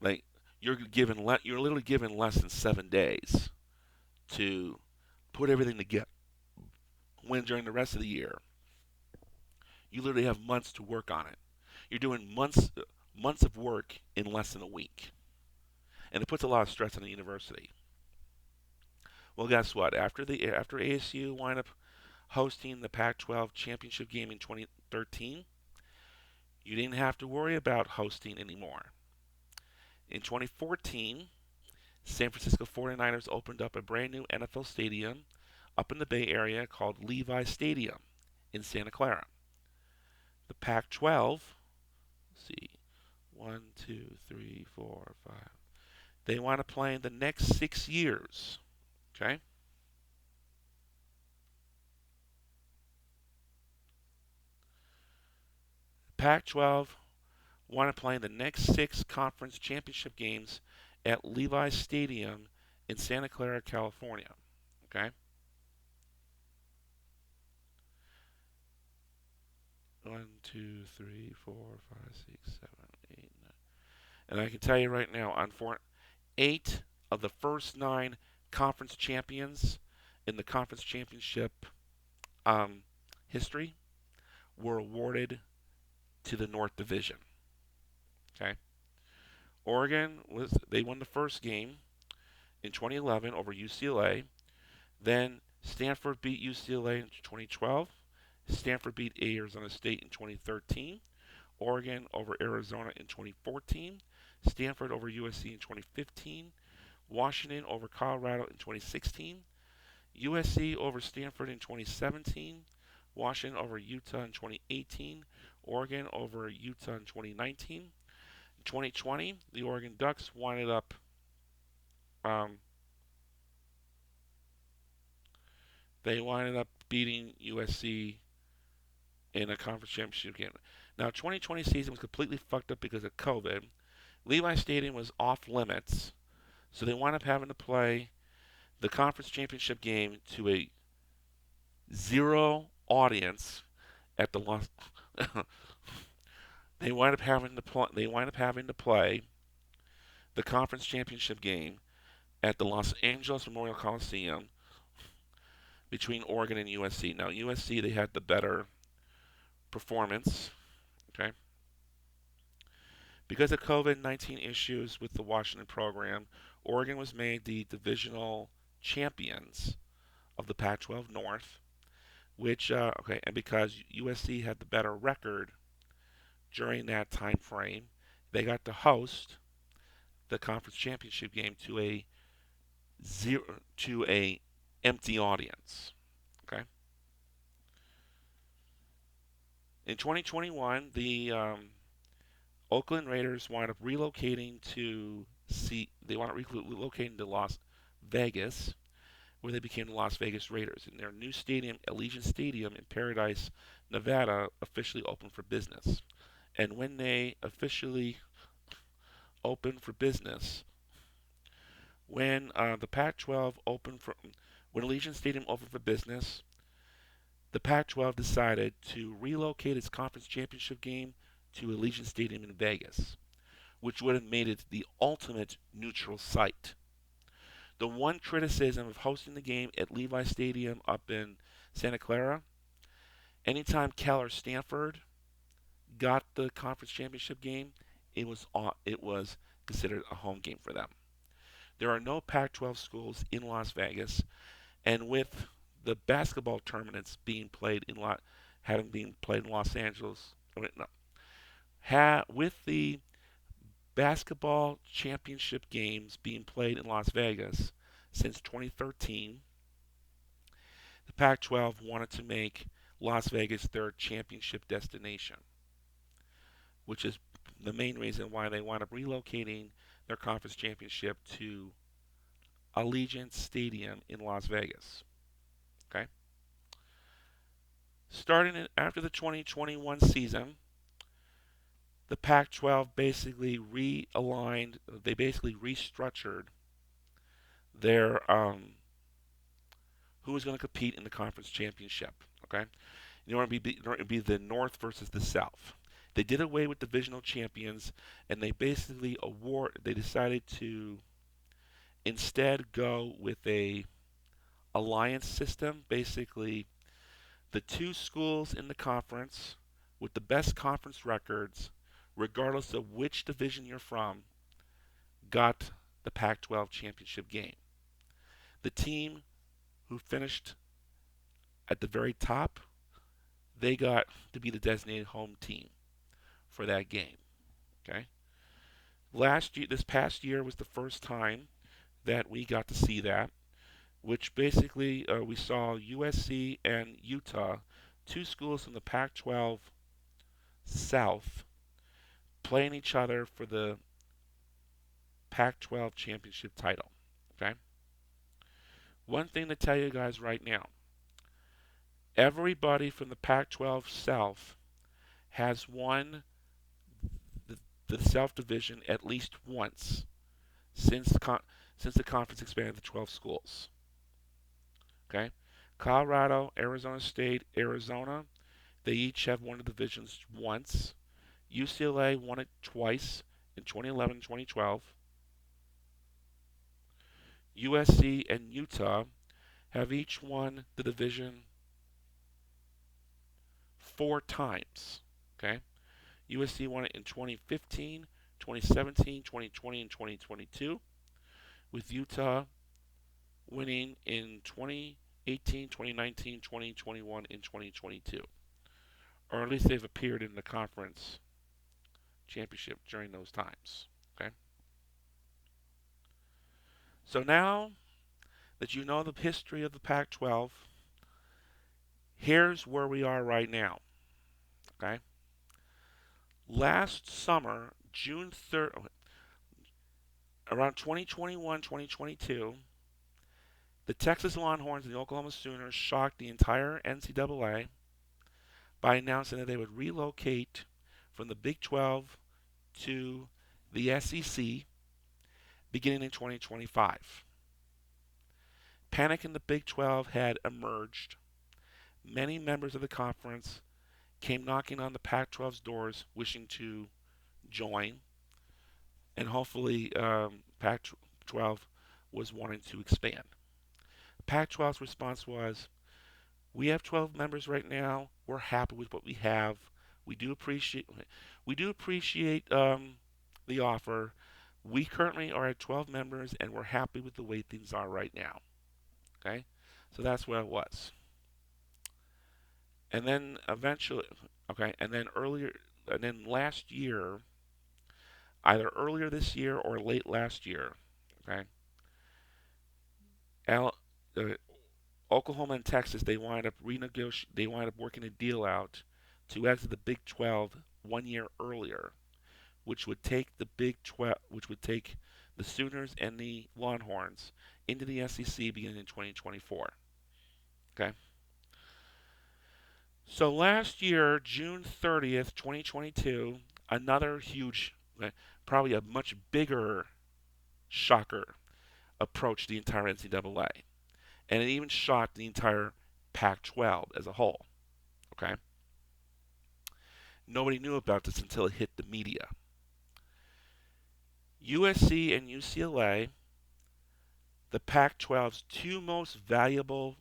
like you're literally given less than 7 days to put everything together. When during the rest of the year, you literally have months to work on it. You're doing months of work in less than a week, and it puts a lot of stress on the university. Well, guess what? After ASU wind up hosting the Pac-12 championship game in 2013, you didn't have to worry about hosting anymore. In 2014, San Francisco 49ers opened up a brand new NFL stadium up in the Bay Area called Levi Stadium in Santa Clara. The Pac-12, let's see, 1, 2, 3, 4, 5. They want to play in the next 6 years. Okay? Pac-12 want to play in the next 6 conference championship games at Levi Stadium in Santa Clara, California. Okay? 1, 2, 3, 4, 5, 6, 7, 8, 9. And I can tell you right now, on 8 of the first 9 conference champions in the conference championship history were awarded to the North Division. Okay, Oregon they won the first game in 2011 over UCLA. Then Stanford beat UCLA in 2012. Stanford beat Arizona State in 2013. Oregon over Arizona in 2014. Stanford over USC in 2015. Washington over Colorado in 2016. USC over Stanford in 2017. Washington over Utah in 2018. Oregon over Utah in 2019. In 2020, the Oregon Ducks winded up they winded up beating USC in a conference championship game. Now, 2020 season was completely fucked up because of COVID. Levi Stadium was off limits, so they wound up having to play the conference championship game to a zero audience at the Los. They wind up having to play. They wind up having to play the conference championship game at the Los Angeles Memorial Coliseum between Oregon and USC. Now USC, they had the better performance. Okay, because of COVID-19 issues with the Washington program, Oregon was made the divisional champions of the Pac-12 North. Which and because USC had the better record during that time frame, they got to host the conference championship game to a empty audience. Okay. In 2021, the Oakland Raiders wound up relocating to relocating to Las Vegas, where they became the Las Vegas Raiders. And their new stadium, Allegiant Stadium in Paradise, Nevada, officially opened for business. And when they officially opened for business, when the Pac-12 opened for, when Allegiant Stadium opened for business, the Pac-12 decided to relocate its conference championship game to Allegiant Stadium in Vegas, which would have made it the ultimate neutral site. The one criticism of hosting the game at Levi Stadium up in Santa Clara, anytime Cal or Stanford got the conference championship game, it was considered a home game for them. There are no Pac-12 schools in Las Vegas, and with the basketball tournaments being played in Los Angeles, with the basketball championship games being played in Las Vegas since 2013, the Pac-12 wanted to make Las Vegas their championship destination, which is the main reason why they wound up relocating their conference championship to Allegiant Stadium in Las Vegas. Okay. Starting after the 2021 season, the Pac-12 basically realigned. They basically restructured their who was going to compete in the conference championship. Okay, in order to be the North versus the South. They did away with divisional champions, and they basically They decided to instead go with a alliance system. Basically, the two schools in the conference with the best conference records, regardless of which division you're from, got the Pac-12 championship game. The team who finished at the very top, they got to be the designated home team for that game. Okay. This past year was the first time that we got to see that, which basically we saw USC and Utah, two schools from the Pac-12 South, playing each other for the Pac-12 championship title. Okay. One thing to tell you guys right now: everybody from the Pac-12 South has won the South Division at least once since the conference expanded to 12 schools. Okay, Colorado, Arizona State, Arizona, they each have won the divisions once. UCLA won it twice in 2011 and 2012. USC and Utah have each won the division 4 times. Okay, USC won it in 2015, 2017, 2020, and 2022, with Utah winning in 2018, 2019, 2021, and 2022. Or at least they've appeared in the conference championship during those times. Okay. So now that you know the history of the Pac-12, here's where we are right now. Okay. Last summer, June 3rd, around 2021, 2022, the Texas Longhorns and the Oklahoma Sooners shocked the entire NCAA by announcing that they would relocate from the Big 12 to the SEC beginning in 2025. Panic in the Big 12 had emerged. Many members of the conference came knocking on the Pac-12's doors wishing to join, and hopefully Pac-12 was wanting to expand. Pac-12's response was, we have 12 members right now. We're happy with what we have. We do appreciate the offer. We currently are at 12 members, and we're happy with the way things are right now. Okay, so that's what it was. And then eventually, okay, and then last year, either earlier this year or late last year, okay, Al, uh, Oklahoma and Texas, they wind up working a deal out to exit the Big 12 1 year earlier, which would take the Sooners and the Longhorns into the SEC beginning in 2024. Okay. So last year, June 30th, 2022, another huge, probably a much bigger shocker approached the entire NCAA. And it even shocked the entire Pac 12 as a whole. Okay? Nobody knew about this until it hit the media. USC and UCLA, the Pac 12's two most valuable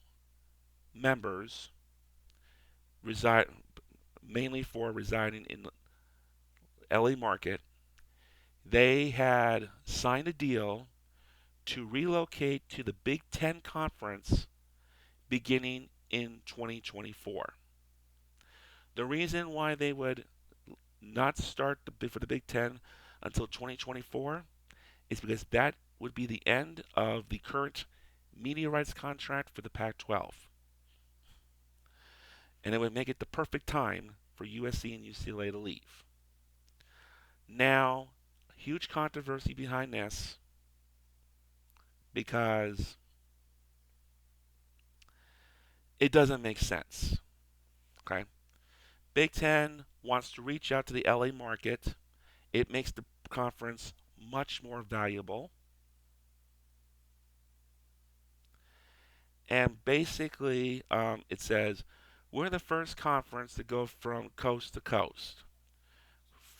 members, reside mainly for residing in the LA market, they had signed a deal to relocate to the Big Ten Conference beginning in 2024. The reason why they would not start for the Big Ten until 2024 is because that would be the end of the current media rights contract for the Pac-12. And it would make it the perfect time for USC and UCLA to leave. Now, huge controversy behind this because it doesn't make sense. Okay? Big Ten wants to reach out to the LA market. It makes the conference much more valuable. And basically, it says, we're the first conference to go from coast to coast.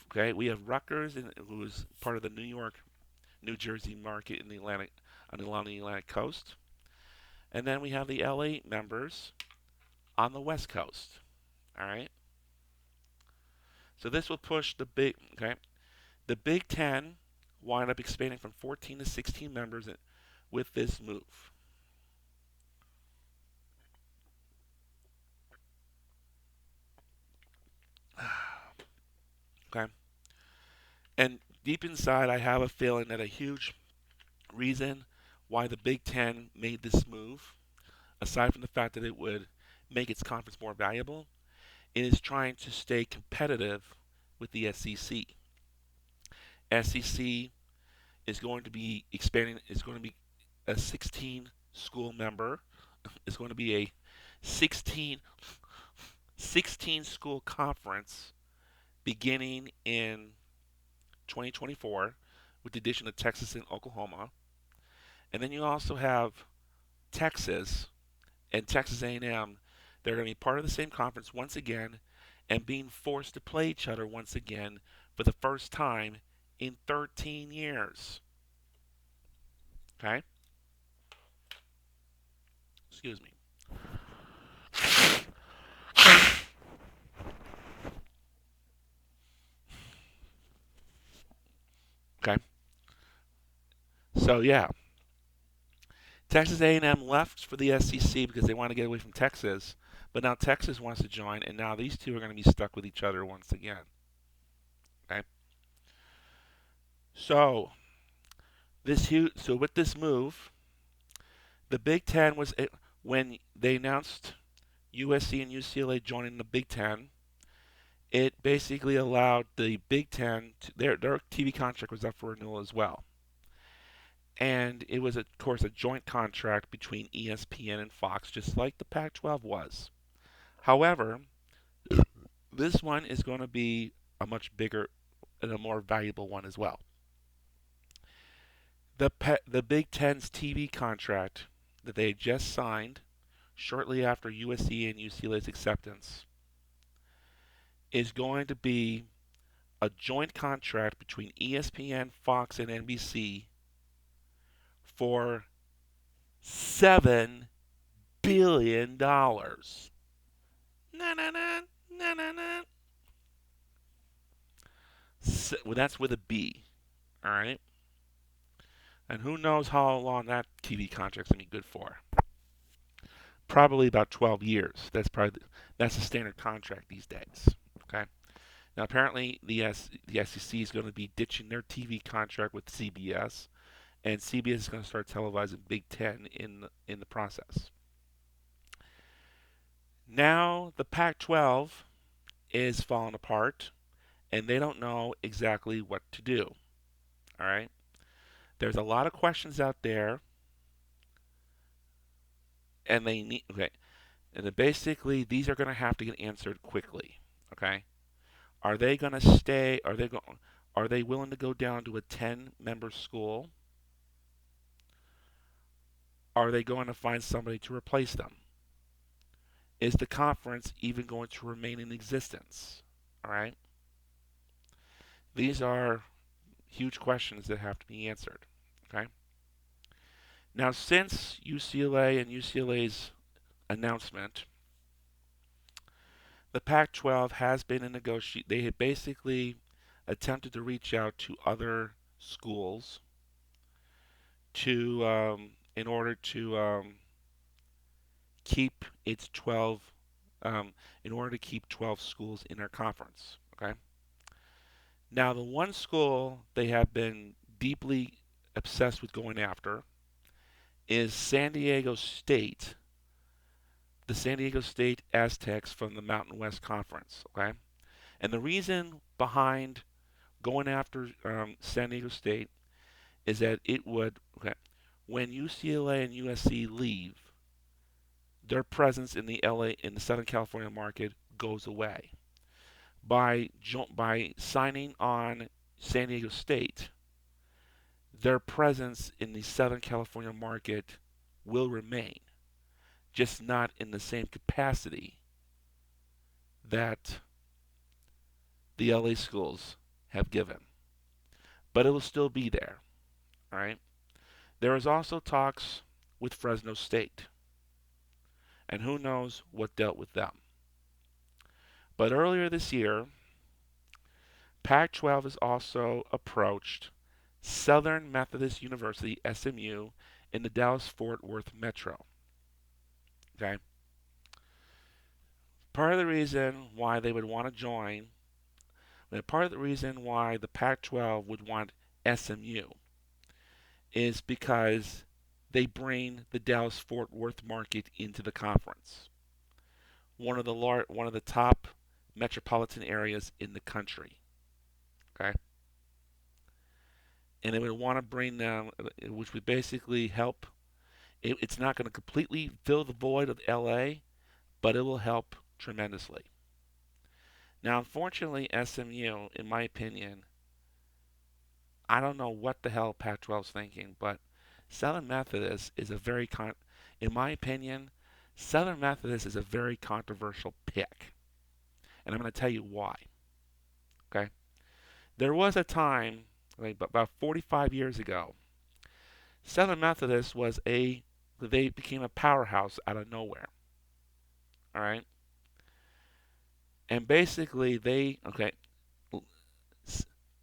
Okay, we have Rutgers, who is part of the New York, New Jersey market in the Atlantic, along the Atlantic coast. And then we have the LA members on the West Coast. All right. So this will push the Big Ten wind up expanding from 14 to 16 members with this move. Okay. And deep inside, I have a feeling that a huge reason why the Big Ten made this move, aside from the fact that it would make its conference more valuable, is trying to stay competitive with the SEC. SEC is going to be expanding, is going to be a 16 school member, is going to be a 16 school conference beginning in 2024 with the addition of Texas and Oklahoma. And then you also have Texas and Texas A&M. They're going to be part of the same conference once again and being forced to play each other once again for the first time in 13 years. Okay? Excuse me. Okay? So, yeah. Texas A&M left for the SEC because they want to get away from Texas, but now Texas wants to join, and now these two are going to be stuck with each other once again. Okay. So with this move, the Big Ten was when they announced USC and UCLA joining the Big Ten. It basically allowed the Big Ten their TV contract was up for renewal as well. And it was, of course, a joint contract between ESPN and Fox, just like the Pac 12 was. However, this one is going to be a much bigger and a more valuable one as well. The Big Ten's TV contract that they just signed shortly after USC and UCLA's acceptance is going to be a joint contract between ESPN, Fox, and NBC for $7 billion. Na na na na na na. Well, that's with a B. All right. And who knows how long that TV contract's gonna be good for? Probably about 12 years. That's the standard contract these days. Okay. Now apparently the SEC is going to be ditching their TV contract with CBS, and CBS is going to start televising Big Ten in the process. Now the Pac-12 is falling apart, and they don't know exactly what to do. All right. There's a lot of questions out there, and they need okay. And then basically these are going to have to get answered quickly. Okay. Are they going to stay? Are they willing to go down to a 10-member school? Are they going to find somebody to replace them? Is the conference even going to remain in existence? All right. These are huge questions that have to be answered. Okay. Now, since UCLA and UCLA's announcement, the Pac-12 has been in negotiation. They had basically attempted to reach out to other schools to, in order to keep its 12, in order to keep 12 schools in their conference. Okay. Now, the one school they have been deeply obsessed with going after is San Diego State, the San Diego State Aztecs from the Mountain West Conference. Okay. And the reason behind going after San Diego State is that it would, okay, when UCLA and USC leave, their presence in the Southern California market goes away. By signing on San Diego State, their presence in the Southern California market will remain, just not in the same capacity that the LA schools have given. But it will still be there. All right. There is also talks with Fresno State, and who knows what dealt with them. But earlier this year, Pac-12 has also approached Southern Methodist University, SMU, in the Dallas-Fort Worth metro. Okay. Part of the reason why they would want to join, part of the reason why the Pac-12 would want SMU is because they bring the Dallas-Fort Worth market into the conference. One of the top metropolitan areas in the country. Okay. And they would want to bring them, which would basically help. It's not going to completely fill the void of LA, but it will help tremendously. Now, unfortunately, SMU, in my opinion, I don't know what the hell Pac-12's thinking, but Southern Methodist is a in my opinion, Southern Methodist is a very controversial pick. And I'm going to tell you why. Okay? There was a time, like about 45 years ago, Southern Methodist they became a powerhouse out of nowhere. All right? And basically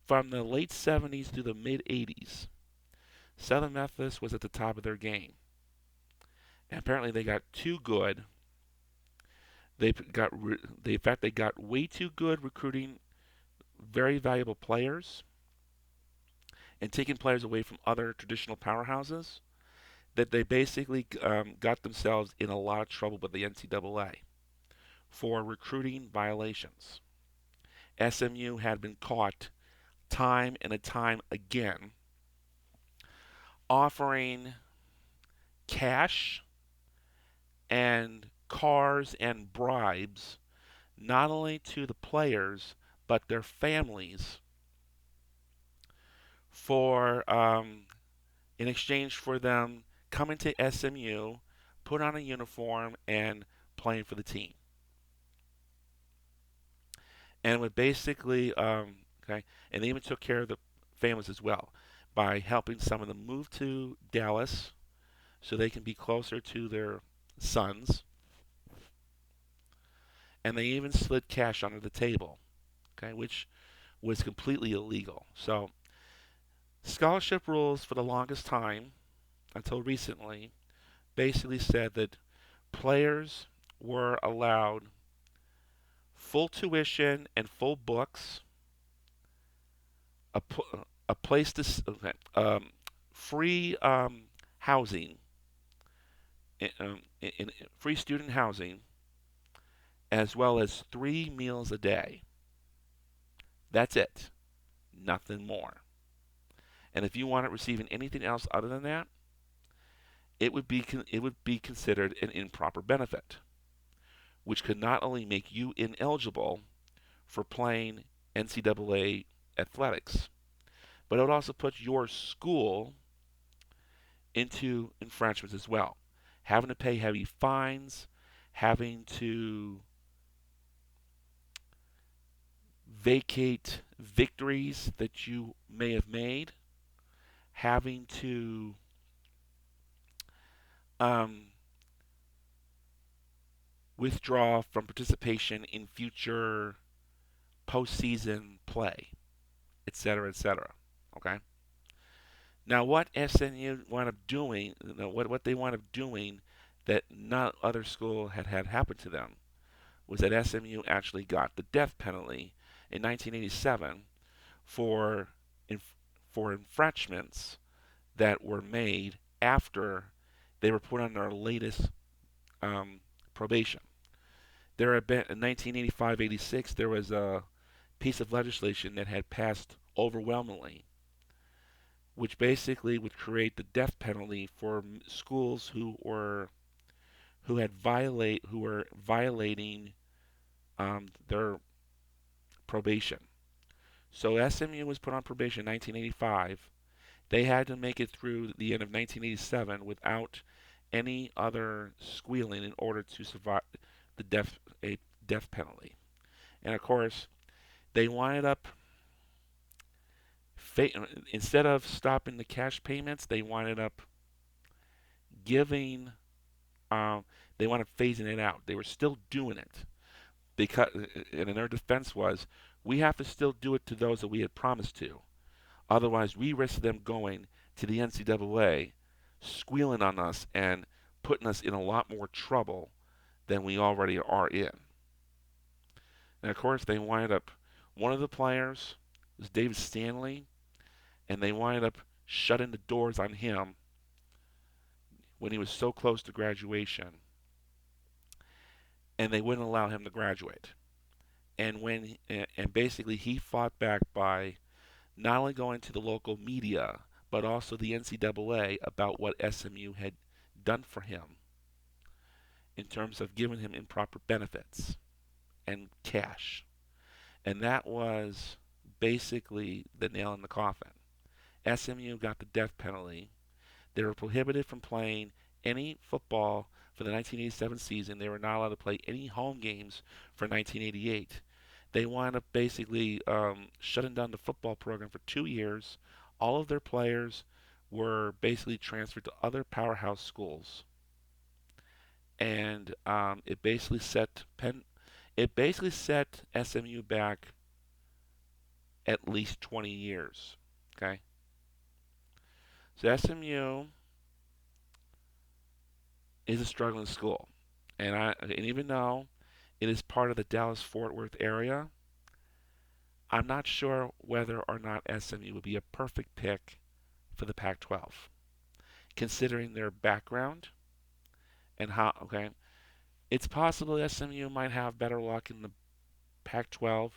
from the late 70s to the mid 80s, Southern Methodist was at the top of their game. And apparently they got too good. In fact, they got way too good recruiting very valuable players and taking players away from other traditional powerhouses, that they basically got themselves in a lot of trouble with the NCAA for recruiting violations. SMU had been caught time and time again offering cash and cars and bribes not only to the players but their families for in exchange for them coming to SMU, put on a uniform, and playing for the team. And would basically, okay, and they even took care of the families as well by helping some of them move to Dallas so they can be closer to their sons. And they even slid cash under the table, okay, which was completely illegal. So scholarship rules for the longest time, until recently, basically said that players were allowed full tuition and full books, a, a place to, okay, free housing, free student housing, as well as 3 meals a day. That's it. Nothing more. And if you wanted receiving anything else other than that, it would be considered an improper benefit, which could not only make you ineligible for playing NCAA athletics, but it would also put your school into infringements as well, having to pay heavy fines, having to vacate victories that you may have made, having to um, withdraw from participation in future postseason play, etc., etc. Okay. Now, what SNU wound up doing, what they wound up doing that not other school had happened to them, was that SMU actually got the death penalty in 1987 for for infringements that were made after they were put on their latest um, probation. There had been in 1985-86 there was a piece of legislation that had passed overwhelmingly, which basically would create the death penalty for schools who were violating their probation. So SMU was put on probation in 1985. They had to make it through the end of 1987 without any other squealing in order to survive the death penalty. And of course, they winded up instead of stopping the cash payments, they winded up giving. Um, they wound up phasing it out. They were still doing it because, and their defense was, we have to still do it to those that we had promised to. Otherwise, we risk them going to the NCAA, squealing on us and putting us in a lot more trouble than we already are in. And of course, they wind up, one of the players was David Stanley, and they wind up shutting the doors on him when he was so close to graduation, and they wouldn't allow him to graduate. And basically he fought back by not only going to the local media but also the NCAA about what SMU had done for him in terms of giving him improper benefits and cash. And that was basically the nail in the coffin. SMU got the death penalty. They were prohibited from playing any football for the 1987 season. They were not allowed to play any home games for 1988. They wound up basically shutting down the football program for 2 years. All of their players were basically transferred to other powerhouse schools, and it basically set SMU back at least 20 years. Okay, so SMU is a struggling school, and even though it is part of the Dallas-Fort Worth area, I'm not sure whether or not SMU would be a perfect pick for the Pac-12, considering their background and how. Okay, it's possible SMU might have better luck in the Pac-12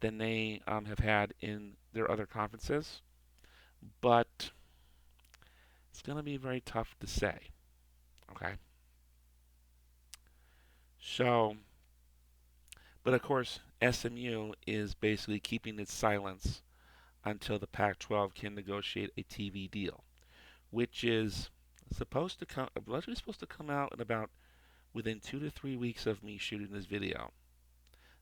than they have had in their other conferences, but it's going to be very tough to say. Okay, so, but of course, SMU is basically keeping its silence until the Pac-12 can negotiate a TV deal, which is Supposed to come. Allegedly supposed to come out in about within 2 to 3 weeks of me shooting this video.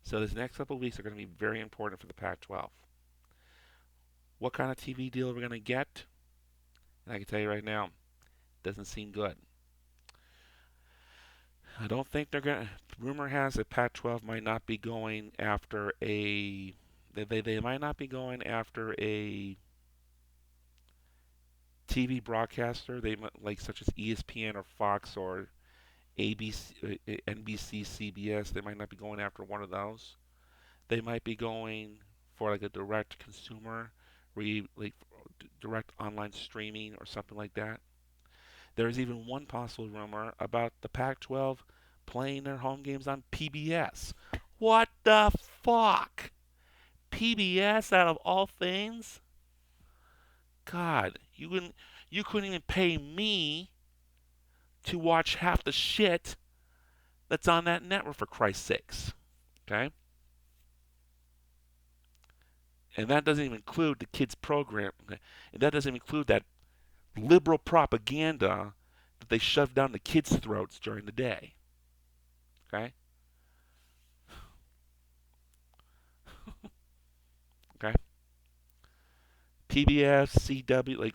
So this next couple of weeks are going to be very important for the Pac-12. What kind of TV deal are we going to get? And I can tell you right now, doesn't seem good. I don't think they're going to. Rumor has it Pac-12 might not be going after a. They might not be going after a TV broadcaster. They like such as ESPN or Fox or ABC, NBC, CBS. They might not be going after one of those. They might be going for like a direct consumer, like direct online streaming or something like that. There is even one possible rumor about the Pac-12 playing their home games on PBS. What the fuck? PBS out of all things? God, you couldn't even pay me to watch half the shit that's on that network for Christ's sakes. Okay? And that doesn't even include the kids program. Okay? And that doesn't include that liberal propaganda that they shove down the kids' throats during the day. Okay? Okay? PBS, CW, like,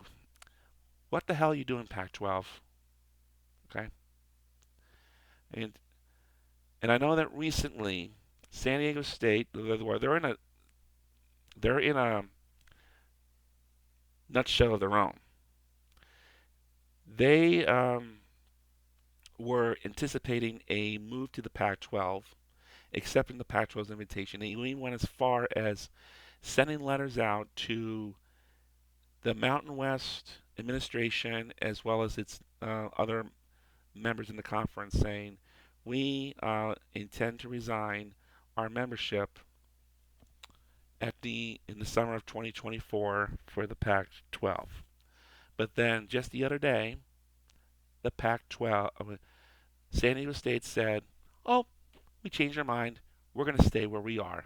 what the hell are you doing, Pac-12? Okay? And and I know that recently, San Diego State, they're in a nutshell of their own. They were anticipating a move to the Pac-12, accepting the Pac-12's invitation. They even went as far as sending letters out to the Mountain West administration as well as its other members in the conference saying, we intend to resign our membership in the summer of 2024 for the Pac-12. But then just the other day, the Pac-12, San Diego State said, "Oh, we changed our mind. We're going to stay where we are."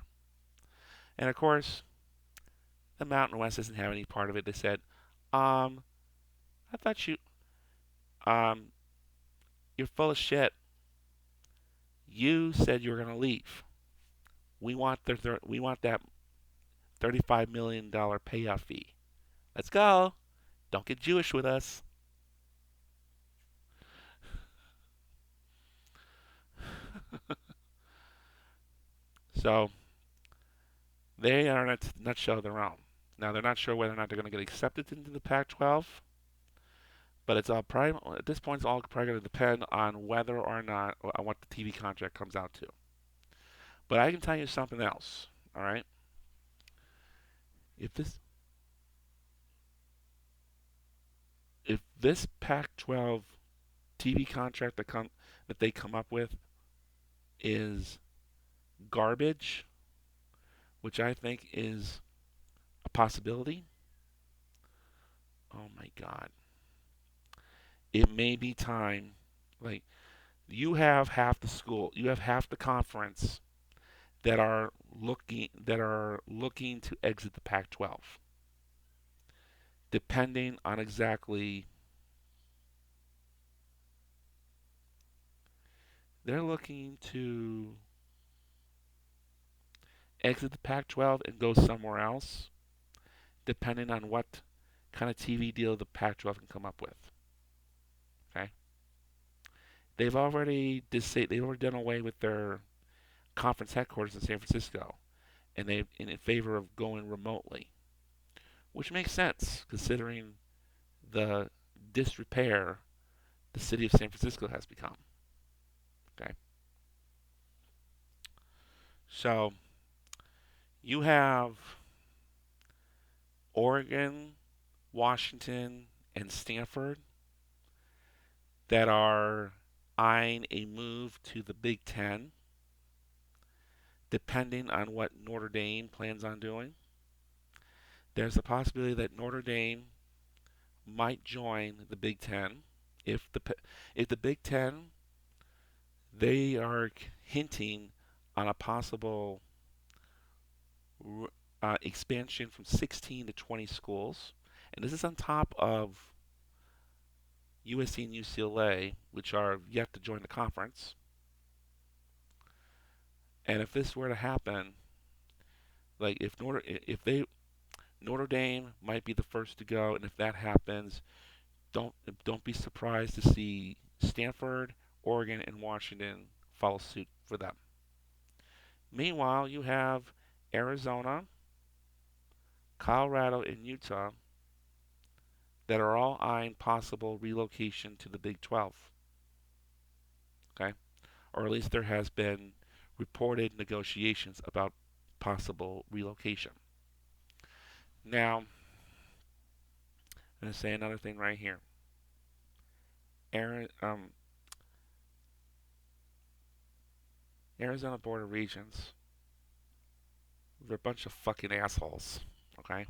And of course, the Mountain West doesn't have any part of it. They said, I thought um, you're full of shit. You said you were going to leave. We want that $35 million payoff fee. Let's go. Don't get Jewish with us." So they are in a nutshell of their own. Now they're not sure whether or not they're going to get accepted into the Pac-12, but it's all probably at this point it's all probably going to depend on whether or not on what the TV contract comes out to. But I can tell you something else. All right, if this if this Pac-12 TV contract that they come up with is garbage, which I think is a possibility. Oh my God, it may be time. Like you have half the conference that are looking to exit the Pac-12, depending on exactly they're looking to exit the Pac-12 and go somewhere else, depending on what kind of TV deal the Pac-12 can come up with. Okay, they've already done away with their conference headquarters in San Francisco, and they in favor of going remotely, which makes sense considering the disrepair the city of San Francisco has become. Okay, so you have Oregon, Washington, and Stanford that are eyeing a move to the Big Ten, depending on what Notre Dame plans on doing. There's a possibility that Notre Dame might join the Big Ten. If the Big Ten, they are hinting on a possible expansion from 16 to 20 schools, and this is on top of USC and UCLA, which are yet to join the conference. And if this were to happen, like if they Notre Dame might be the first to go, and if that happens, don't don't be surprised to see Stanford, Oregon, and Washington follow suit for them. Meanwhile, you have Arizona, Colorado, and Utah that are all eyeing possible relocation to the Big 12. Okay, or at least there has been reported negotiations about possible relocation. Now, I'm going to say another thing right here. Aaron, Arizona Board of Regents, they're a bunch of fucking assholes, okay?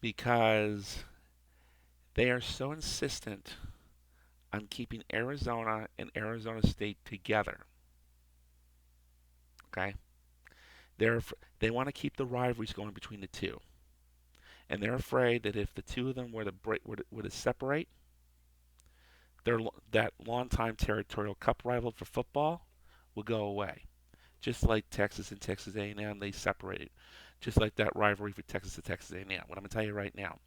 Because they are so insistent on keeping Arizona and Arizona State together, okay? They're they want to keep the rivalries going between the two, and they're afraid that if the two of them were to separate, their that longtime territorial cup rival for football will go away. Just like Texas and Texas A&M, they separated. Just like that rivalry for Texas and Texas A&M. What I'm going to tell you right now,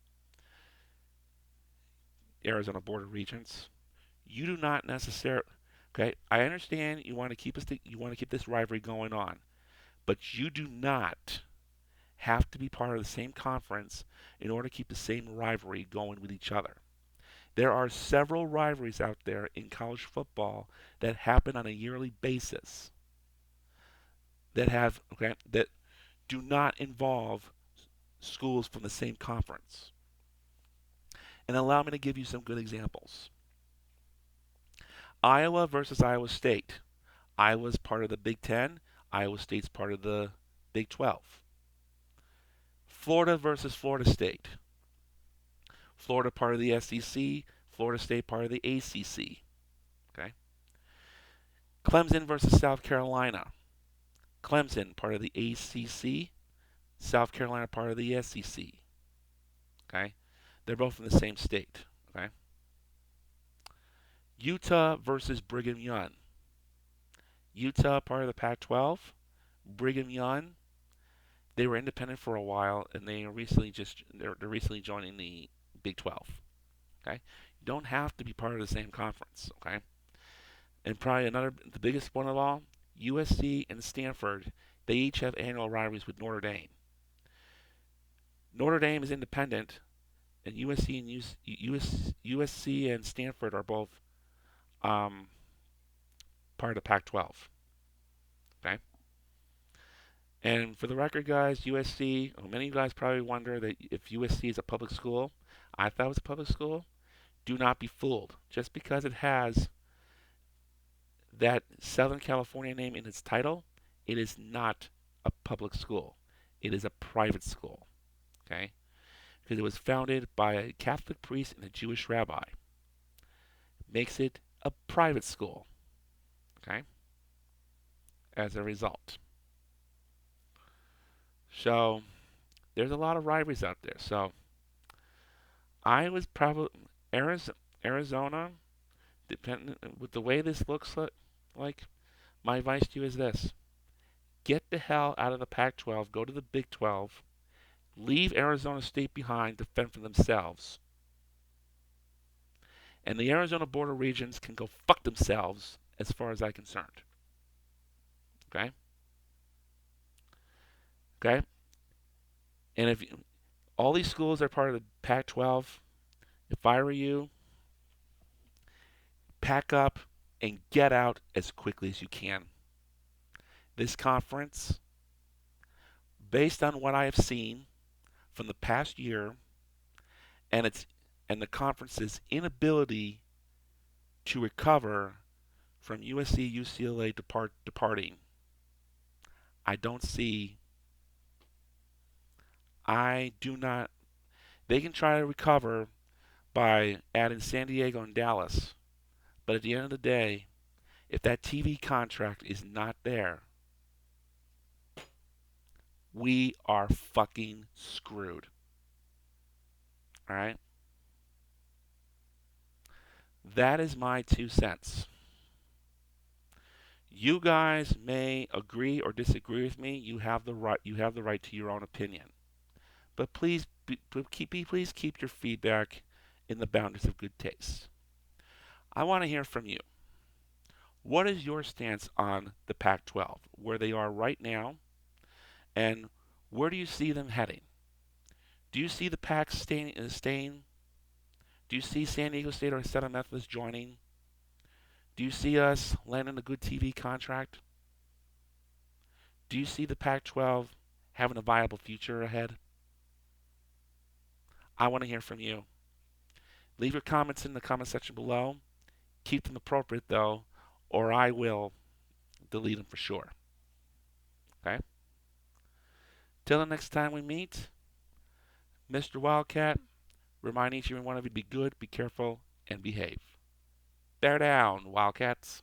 Arizona Board of Regents, you do not necessarily. Okay, I understand you want to you want to keep this rivalry going on, but you do not have to be part of the same conference in order to keep the same rivalry going with each other. There are several rivalries out there in college football that happen on a yearly basis that do not involve schools from the same conference. And allow me to give you some good examples. Iowa versus Iowa State. Iowa's part of the Big Ten. Iowa State's part of the Big 12. Florida versus Florida State. Florida part of the SEC. Florida State part of the ACC. Okay. Clemson versus South Carolina. Clemson part of the ACC. South Carolina part of the SEC. Okay. They're both in the same state. Okay. Utah versus Brigham Young. Utah, part of the Pac-12. Brigham Young, they were independent for a while, and they're recently joining the Big 12. Okay, you don't have to be part of the same conference. Okay, and probably the biggest one of all, USC and Stanford, they each have annual rivalries with Notre Dame. Notre Dame is independent, and USC and Stanford are both um, part of the Pac-12. Okay. And for the record, guys, USC, many of you guys probably wonder that if USC is a public school. I thought it was a public school. Do not be fooled. Just because it has that Southern California name in its title, it is not a public school. It is a private school. Okay? Because it was founded by a Catholic priest and a Jewish rabbi. Makes it a private school. Okay? As a result. So, there's a lot of rivalries out there. So, I was probably Arizona, depending with the way this looks like. My advice to you is this: get the hell out of the Pac-12, go to the Big 12, leave Arizona State behind to fend for themselves, and the Arizona Board of Regents can go fuck themselves, as far as I'm concerned. Okay, okay, and if all these schools are part of the Pac-12, if I were you, pack up and get out as quickly as you can. This conference, based on what I have seen from the past year and the conference's inability to recover from USC UCLA departing, I don't see. I do not. They can try to recover by adding San Diego and Dallas, but at the end of the day, if that TV contract is not there, we are fucking screwed. All right? That is my 2 cents. You guys may agree or disagree with me. You have the right. You have the right to your own opinion. But please keep your feedback in the boundaries of good taste. I want to hear from you. What is your stance on the Pac-12, where they are right now, and where do you see them heading? Do you see the Pac staying? Do you see San Diego State or Southern Methodist joining? Do you see us landing a good TV contract? Do you see the Pac-12 having a viable future ahead? I want to hear from you. Leave your comments in the comment section below. Keep them appropriate, though, or I will delete them for sure. Okay? Till the next time we meet, Mr. Wildcat, remind each and every one of you to be good, be careful, and behave. Bear down, Wildcats.